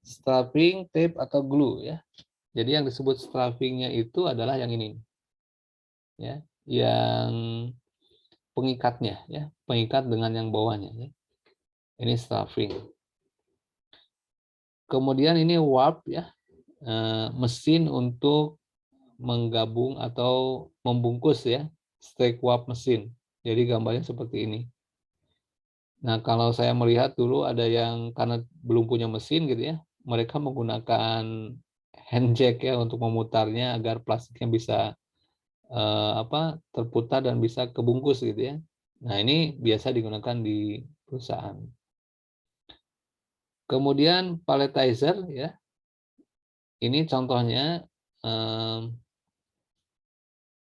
Strapping, tape atau glue ya. Jadi yang disebut strappingnya itu adalah yang ini. Ya, yang pengikatnya ya, pengikat dengan yang bawahnya ya. Ini strapping. Kemudian ini warp ya, mesin untuk menggabung atau membungkus ya, stake warp mesin. Jadi gambarnya seperti ini. Nah, kalau saya melihat dulu ada yang karena belum punya mesin gitu ya, mereka menggunakan hand jack ya untuk memutarnya agar plastiknya bisa terputar dan bisa kebungkus gitu ya. Nah, ini biasa digunakan di perusahaan. Kemudian palletizer ya. Ini contohnya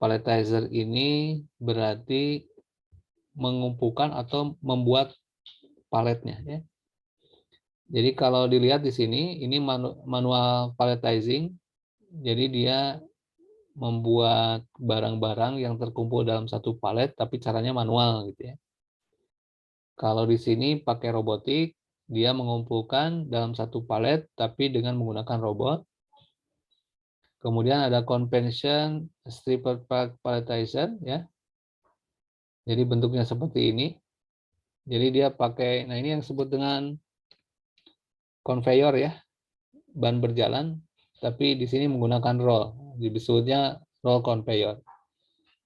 palletizer ini berarti mengumpulkan atau membuat paletnya ya. Jadi kalau dilihat di sini ini manual palletizing. Jadi dia membuat barang-barang yang terkumpul dalam satu palet tapi caranya manual gitu ya. Kalau di sini pakai robotik, dia mengumpulkan dalam satu palet tapi dengan menggunakan robot. Kemudian ada convention stripper palletizer ya. Jadi bentuknya seperti ini. Jadi dia pakai, nah ini yang disebut dengan conveyor ya, ban berjalan, tapi di sini menggunakan roll. Disebutnya roll conveyor.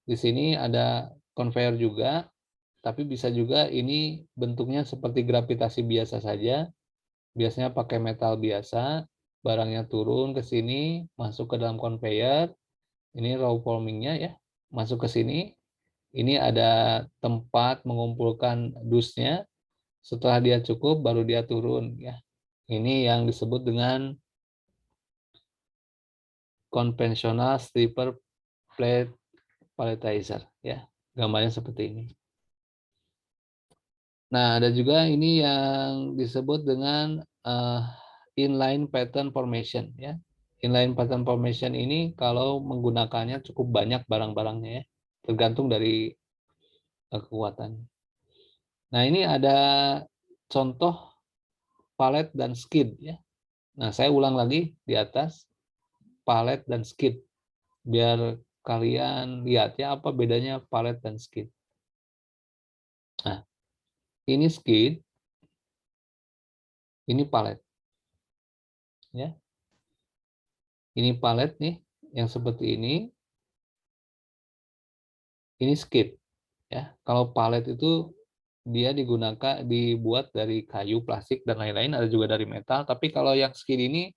Di sini ada conveyor juga, tapi bisa juga ini bentuknya seperti gravitasi biasa saja. Biasanya pakai metal biasa, barangnya turun ke sini, masuk ke dalam conveyor. Ini roll forming-nya ya, masuk ke sini. Ini ada tempat mengumpulkan dusnya. Setelah dia cukup, baru dia turun ya. Ini yang disebut dengan konvensional stripper plate palletizer ya. Gambarnya seperti ini. Nah, ada juga ini yang disebut dengan inline pattern formation ya. Inline pattern formation ini kalau menggunakannya cukup banyak barang-barangnya ya, tergantung dari kekuatan. Nah, ini ada contoh palet dan skid ya. Nah, saya ulang lagi di atas palet dan skid biar kalian lihat ya apa bedanya palet dan skid. Nah, ini skid, ini palet. Ya. Ini palet nih yang seperti ini. Ini skid ya. Kalau palet itu dia dibuat dari kayu, plastik dan lain-lain, ada juga dari metal, tapi kalau yang skid ini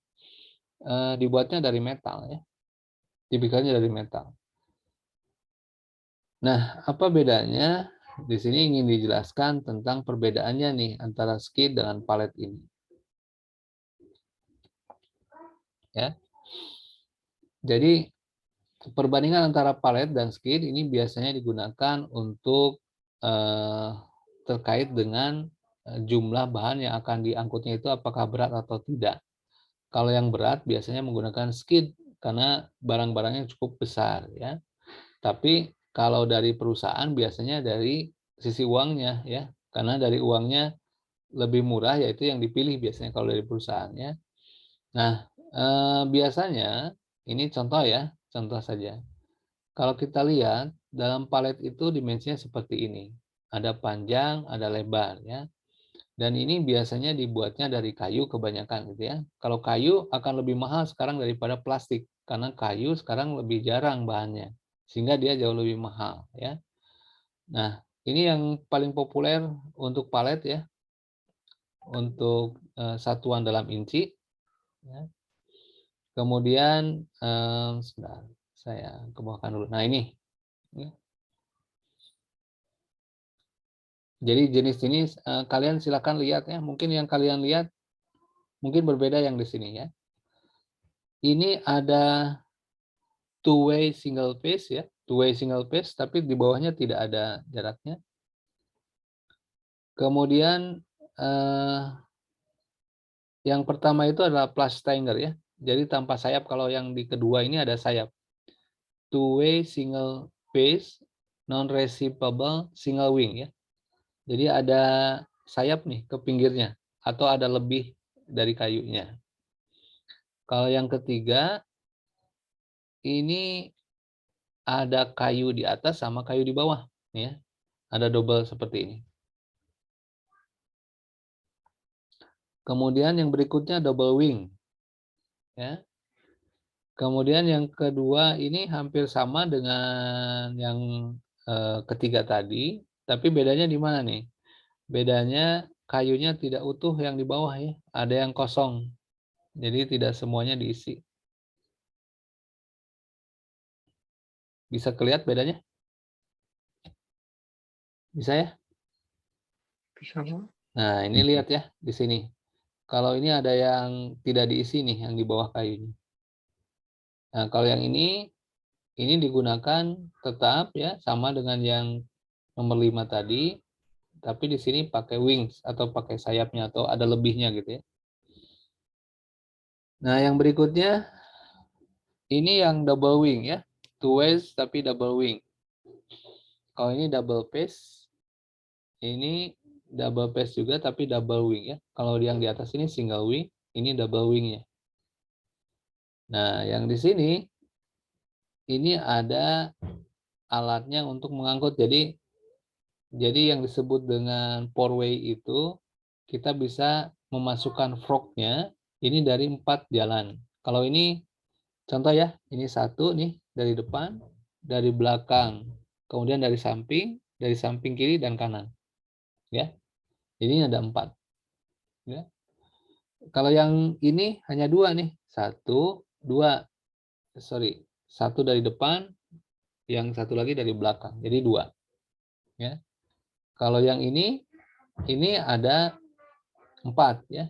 dibuatnya dari metal ya. Tipikalnya dari metal. Nah, apa bedanya? Di sini ingin dijelaskan tentang perbedaannya nih antara skid dengan palet ini. Ya. Jadi perbandingan antara palet dan skid ini biasanya digunakan untuk terkait dengan jumlah bahan yang akan diangkutnya itu apakah berat atau tidak. Kalau yang berat biasanya menggunakan skid karena barang-barangnya cukup besar ya. Tapi kalau dari perusahaan biasanya dari sisi uangnya ya, karena dari uangnya lebih murah yaitu yang dipilih biasanya kalau dari perusahaannya. Nah, biasanya ini contoh ya, contoh saja. Kalau kita lihat dalam palet itu dimensinya seperti ini. Ada panjang, ada lebar ya. Dan ini biasanya dibuatnya dari kayu kebanyakan gitu ya. Kalau kayu akan lebih mahal sekarang daripada plastik karena kayu sekarang lebih jarang bahannya. Sehingga dia jauh lebih mahal ya. Nah, ini yang paling populer untuk palet ya. Untuk satuan dalam inci ya. Kemudian sebentar, saya kebawahkan dulu. Nah, ini. Jadi jenis ini kalian silakan lihat ya. Mungkin yang kalian lihat mungkin berbeda yang di sini ya. Ini ada two-way single phase ya. Two-way single phase tapi di bawahnya tidak ada jaraknya. Kemudian Yang pertama itu adalah Placenanger ya. Jadi tanpa sayap, kalau yang di kedua ini ada sayap. Two-way single phase, non-reciprocal single wing ya. Jadi ada sayap nih ke pinggirnya atau ada lebih dari kayunya. Kalau yang ketiga ini ada kayu di atas sama kayu di bawah ya. Ada double seperti ini. Kemudian yang berikutnya double wing ya. Kemudian yang kedua ini hampir sama dengan yang ketiga tadi, tapi bedanya di mana nih? Bedanya kayunya tidak utuh yang di bawah ya, ada yang kosong. Jadi tidak semuanya diisi. Bisa kelihatan bedanya? Bisa ya? Bisa, Pak. Nah, ini lihat ya di sini. Kalau ini ada yang tidak diisi nih yang di bawah kayunya. Nah, kalau yang ini digunakan tetap ya sama dengan yang nomor 5 tadi, tapi di sini pakai wings atau pakai sayapnya atau ada lebihnya gitu ya. Nah, yang berikutnya ini yang double wing ya. Two ways tapi double wing. Kalau ini double phase, ini double phase juga tapi double wing ya. Kalau yang di atas ini single wing, ini double wingnya. Nah, yang di sini ini ada alatnya untuk mengangkut. Jadi yang disebut dengan four-way itu kita bisa memasukkan frognya ini dari 4 jalan. Kalau ini contoh ya, ini satu nih dari depan, dari belakang, kemudian dari samping kiri dan kanan. Ya, ini ada 4. Ya. Kalau yang ini hanya 2 nih, satu dari depan, yang satu lagi dari belakang, jadi 2. Ya. Kalau yang ini ada 4 ya.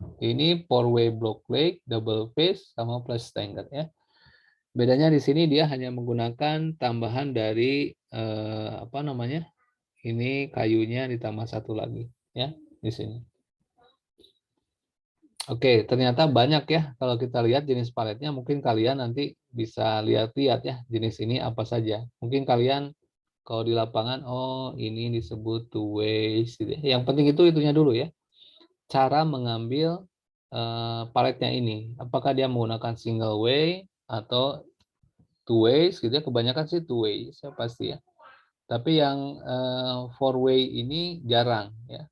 Ini four-way block leg, double phase, sama Placenanger ya. Bedanya di sini dia hanya menggunakan tambahan dari ini kayunya ditambah satu lagi ya di sini. Oke, ternyata banyak ya kalau kita lihat jenis paletnya. Mungkin kalian nanti bisa lihat-lihat ya jenis ini apa saja. Mungkin kalian kalau di lapangan, oh ini disebut two ways. Yang penting itunya dulu ya. Cara mengambil paletnya ini. Apakah dia menggunakan single way atau two ways gitu ya. Kebanyakan sih two ways ya pasti ya. Tapi yang four way ini jarang ya.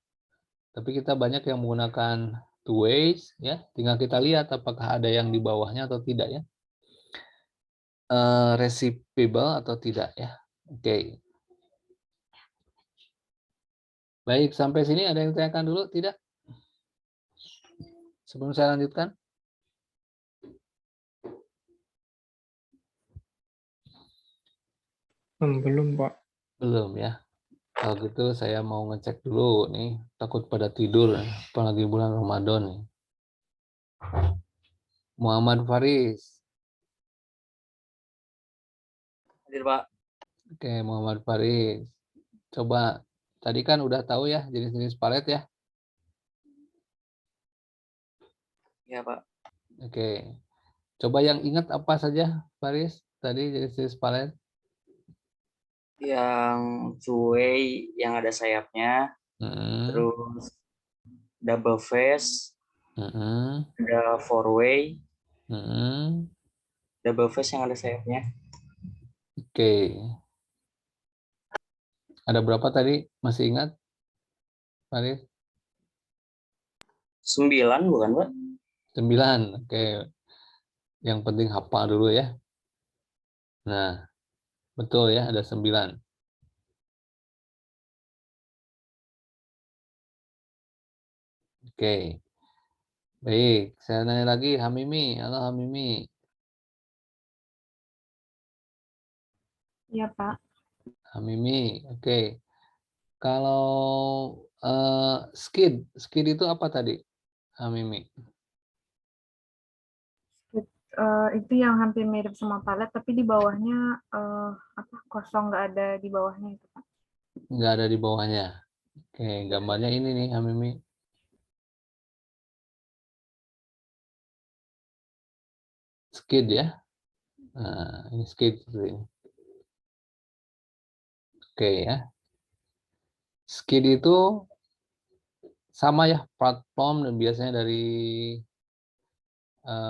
Tapi kita banyak yang menggunakan two ways ya. Tinggal kita lihat apakah ada yang di bawahnya atau tidak ya. Reciprocal atau tidak ya. Oke. Baik, sampai sini ada yang ditanyakan dulu? Tidak? Sebelum saya lanjutkan. Belum, Pak. Belum ya. Kalau gitu saya mau ngecek dulu nih. Takut pada tidur. Apalagi bulan Ramadan nih. Muhammad Faris. Hadir, Pak. Oke, Muhammad Faris. Coba, tadi kan udah tahu ya jenis-jenis palet ya? Iya, Pak. Oke. Coba yang ingat apa saja, Faris? Tadi jenis-jenis palet. Yang two-way yang ada sayapnya, terus double phase, ada four-way, double phase yang ada sayapnya. Oke. Ada berapa tadi? Masih ingat, Faris? 9 bukan, Pak? 9. Oke. Yang penting hafal dulu ya. Nah, betul ya, ada 9. Oke. Baik, saya nanya lagi, Hamimi. Halo Hamimi. Iya, Pak. Hamimi, oke. Kalau skid itu apa tadi, Hamimi? Itu yang hampir mirip sama palet, tapi di bawahnya kosong, nggak ada di bawahnya itu, Pak. Nggak ada di bawahnya. Oke, gambarnya ini nih, Hamimi. skid ya. Nah, ini skid seperti ini. Oke ya. Skid itu sama ya, platform dan biasanya dari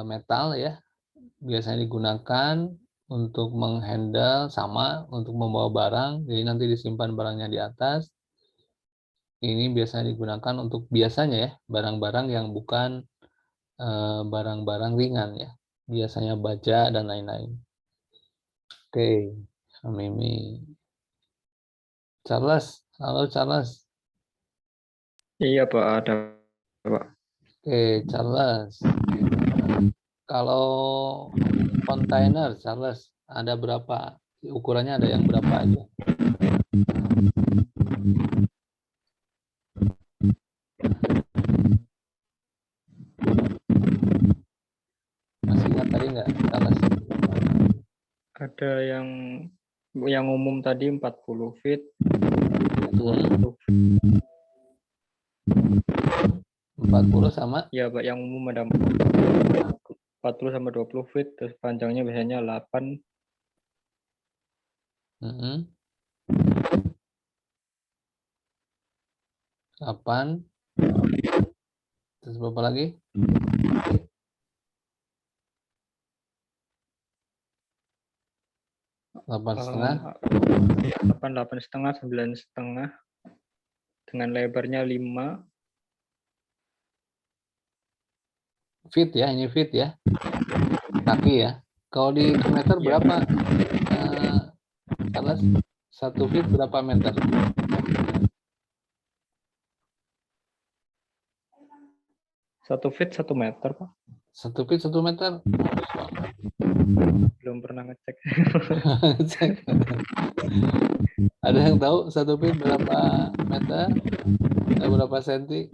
metal ya. Biasanya digunakan untuk menghandle, sama untuk membawa barang. Jadi nanti disimpan barangnya di atas. Ini biasanya digunakan untuk biasanya ya, barang-barang yang bukan barang-barang ringan ya. Biasanya baja dan lain-lain. Oke, Mimi. Charles, halo Charles. Iya Pak, ada Pak. Oke, Charles. Kalau kontainer, Charles, ada berapa? Ukurannya ada yang berapa aja? Masih ingat tadi nggak, Charles? Ada yang umum tadi 40 feet, 20 sama? ya Pak, yang umum ada 40 sama 20 feet, terus panjangnya biasanya 8. 8. Terus berapa lagi? 8,5. 8,5, 9,5. Dengan lebarnya 5. Feet ya, ini feet ya. Kaki ya. Kalau di meter berapa? Charles, 1 feet berapa meter? 1 feet 1 meter Pak. 1 feet 1 meter? Belum pernah ngecek. Ada yang tahu 1 feet berapa meter? Berapa senti?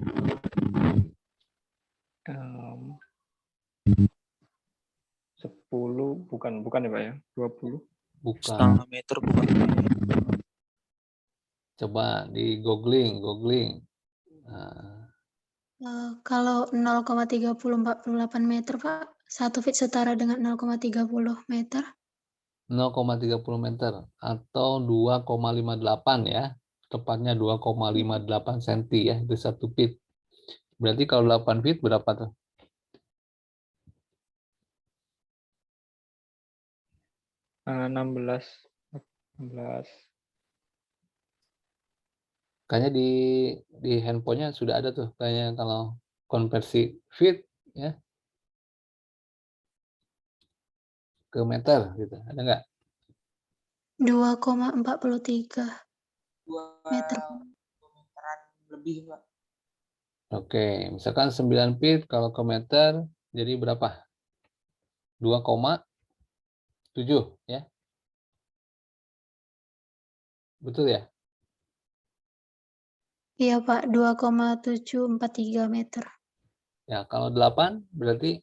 10, bukan ya Pak ya? 20. Bukan. Setengah meter bukan. Coba di googling. Nah, Kalau 0,3048 meter, Pak, 1 feet setara dengan 0,30 meter. 0,30 meter atau 2,58 ya. Tepatnya 2,58 cm ya, itu 1 feet. Berarti kalau 8 feet berapa tuh? 16. Kayaknya di handphonenya sudah ada tuh kayaknya kalau konversi feet ya ke meter gitu. Ada nggak? 2,43 meter. 2 meteran lebih, Pak. Oke, misalkan 9 feet kalau ke meter jadi berapa? 2,7 ya. Betul ya? Iya, Pak, 2,743 meter. Ya, kalau 8 berarti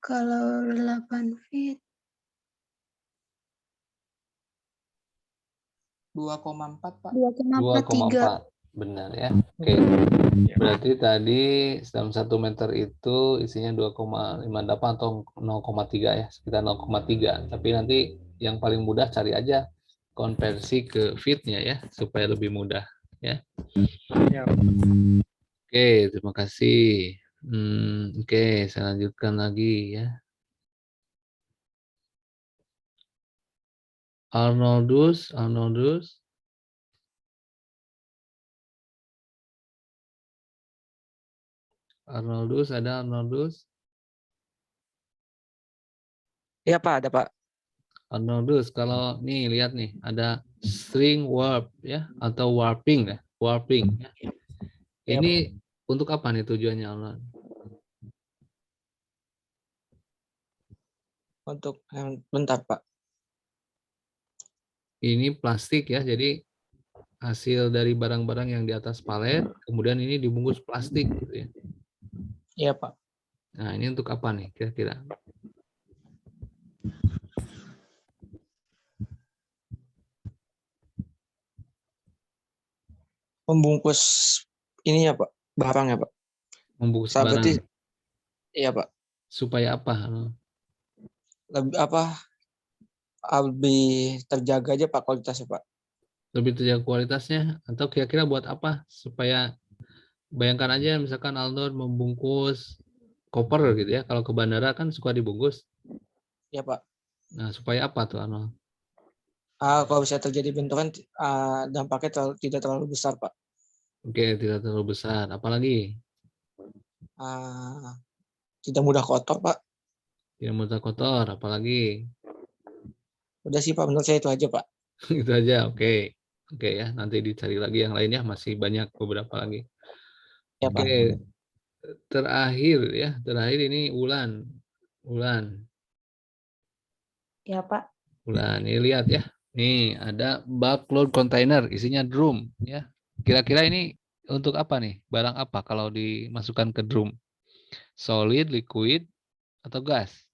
Kalau 8 feet 2,4, Pak. 2,43. 2,4. Benar ya. Oke. Berarti tadi dalam 1 meter itu isinya 2,58 atau 0,3 ya, sekitar 0,3. Tapi nanti yang paling mudah cari aja konversi ke feet-nya ya, supaya lebih mudah ya. Ya. Oke, terima kasih. Oke, saya lanjutkan lagi ya. Arnoldus. Ada Arnoldus? Iya, Pak, ada, Pak. Arnoldus, kalau nih lihat nih, ada string warp ya, atau warping ya, warping. Ini untuk apa nih tujuannya, Arnold? Untuk bentar, Pak. Ini plastik ya, jadi hasil dari barang-barang yang di atas palet, kemudian ini dibungkus plastik gitu ya. Iya, Pak. Nah, ini untuk apa nih kira-kira? Membungkus ini ya, Pak. Barang ya, Pak. Membungkus Berarti barang. iya, Pak. Supaya apa? Lebih lebih terjaga aja Pak kualitasnya Pak. Lebih terjaga kualitasnya atau kira-kira buat apa? Supaya bayangkan aja misalkan Aldo membungkus koper gitu ya. Kalau ke bandara kan suka dibungkus. Ya Pak. Nah, supaya apa tuh Arnold? Kalau bisa terjadi benturan dampaknya tidak terlalu besar Pak. Oke, tidak terlalu besar. Apalagi? Tidak mudah kotor Pak. Tidak mudah kotor. Apalagi? Udah sih Pak, menurut saya itu aja Pak. Itu aja. Oke. Oke ya. Nanti dicari lagi yang lainnya. Masih banyak beberapa lagi. Ya Pak. Oke. Terakhir ya. Terakhir ini Ulan. Ya Pak. Ulan. Ini lihat ya. Nih ada bak load container. Isinya drum ya. Kira-kira ini untuk apa nih? Barang apa kalau dimasukkan ke drum? Solid, liquid, atau gas?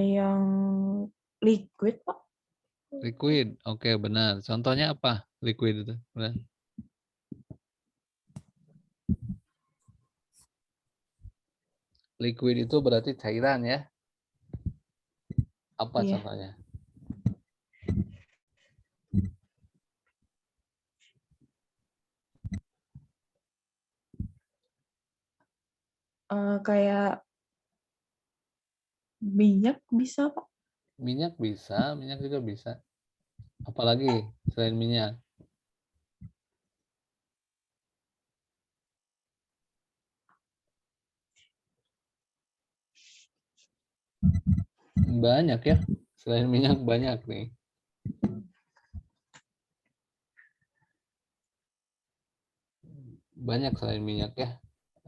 Yang liquid Pak. Liquid. Oke, benar. Contohnya apa? Liquid itu. Benar. Liquid itu berarti cairan ya. Apa Iya. contohnya? Kayak minyak bisa Pak. Minyak bisa, minyak juga bisa. Apalagi selain minyak? Banyak ya. Selain minyak banyak nih. Banyak selain minyak ya.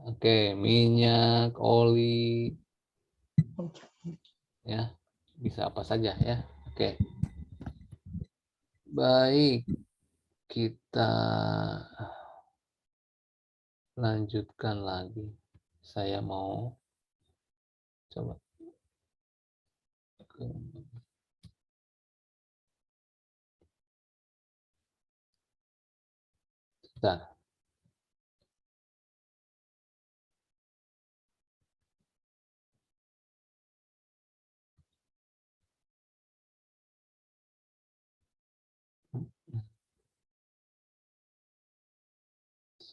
Oke, minyak, oli, ya, bisa apa saja ya. Oke. Baik, kita lanjutkan lagi. Saya mau coba. Bentar.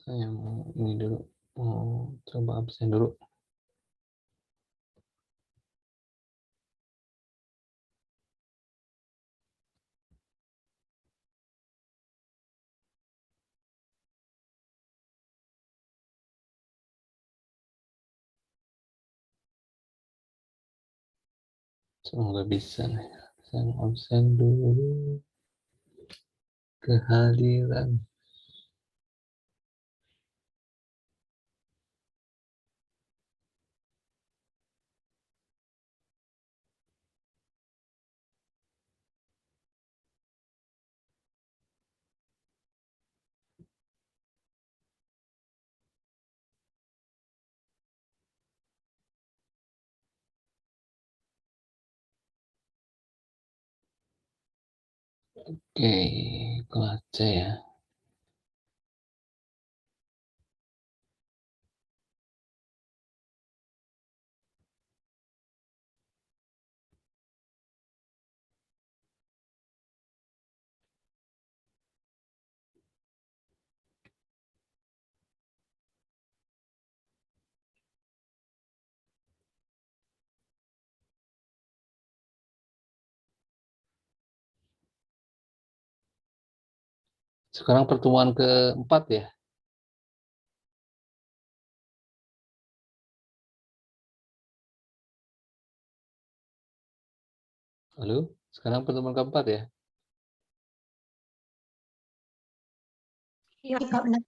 Saya mau ini dulu. Mau coba absen dulu. Semoga bisa nih. Saya mau absen dulu. Kehadiran. Oke, kelas C ya. Sekarang pertemuan keempat ya. Halo, sekarang pertemuan keempat ya. Iya, Pak, benar.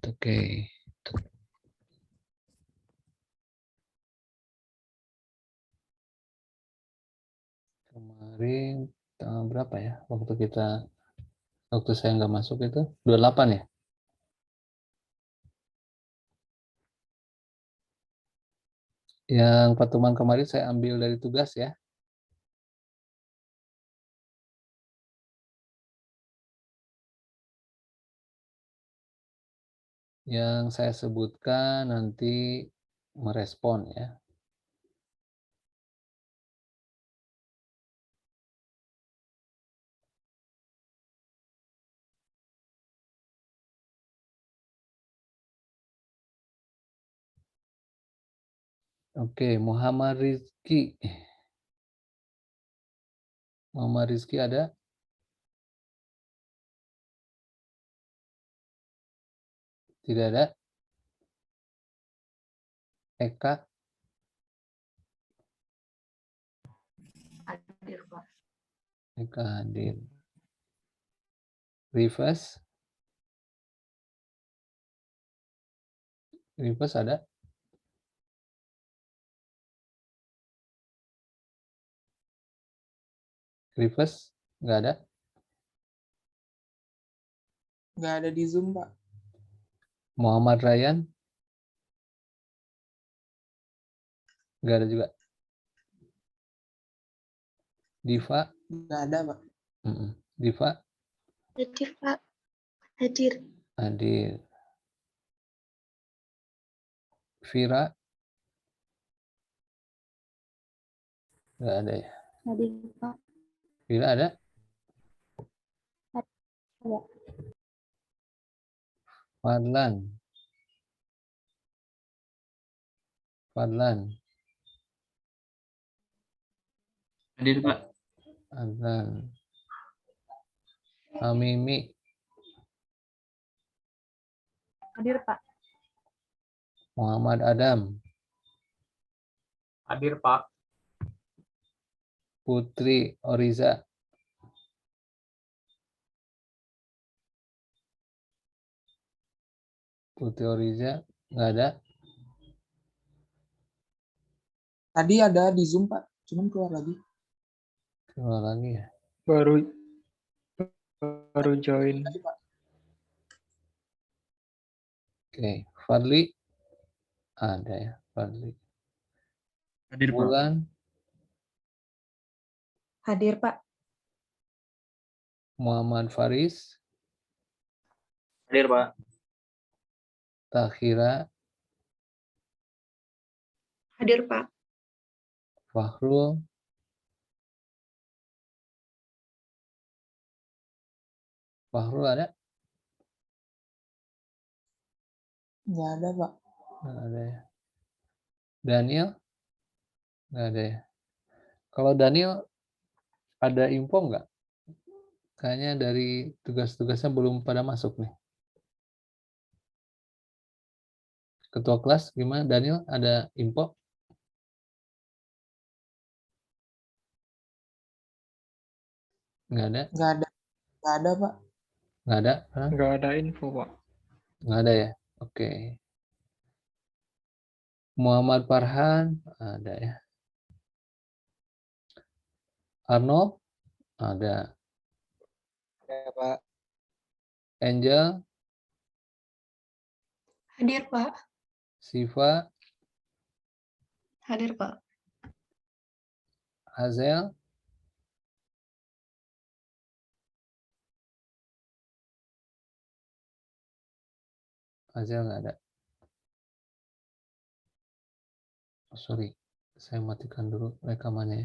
Oke. Kemarin tanggal berapa ya? Waktu saya nggak masuk itu 28 ya. Yang pertemuan kemarin saya ambil dari tugas ya. Yang saya sebutkan nanti merespon ya. Oke, Muhammad Rizky. Muhammad Rizky ada? Tidak ada? Eka? Hadir, Pak. Eka hadir. Rivas? Rivas ada? Rivas? Nggak ada? Nggak ada di Zoom, Pak. Muhammad Ryan? Nggak ada juga. Diva? Nggak ada, Pak. Diva? Hadir, Pak. Hadir. Hadir. Vira? Nggak ada ya. Hadir, Pak. Vira ada? Ada. Fadlan? Fadlan? Hadir, Pak. Fadlan? Amimi? Hadir, Pak. Muhammad Adam? Hadir, Pak. Putri Oriza? Putri Oriza? Nggak ada? Tadi ada di Zoom, Pak. Cuman keluar lagi. Keluar lagi ya. Baru join. Tadi, Pak. Oke, Fadli? Ada ya, Fadli. Hadir, Pak. Bulan? Hadir, Pak. Muhammad Faris? Hadir, Pak. Takhira? Hadir, Pak. Fahrul? Fahrul ada? Nggak ada, Pak. Nggak ada ya. Daniel? Nggak ada ya. Kalau Daniel ada info nggak? Kayaknya dari tugas-tugasnya belum pada masuk nih. Ketua kelas gimana? Daniel ada info? Nggak ada? Nggak ada. Nggak ada, Pak. Nggak ada? Hah? Nggak ada info, Pak. Nggak ada ya? Oke. Muhammad Farhan? Ada ya. Arnold? Ada. Ada, Pak. Angel? Hadir, Pak. Siva? Hadir, Pak. Hazel? Hazel nggak ada. Oh, sorry, saya matikan dulu rekamannya ya.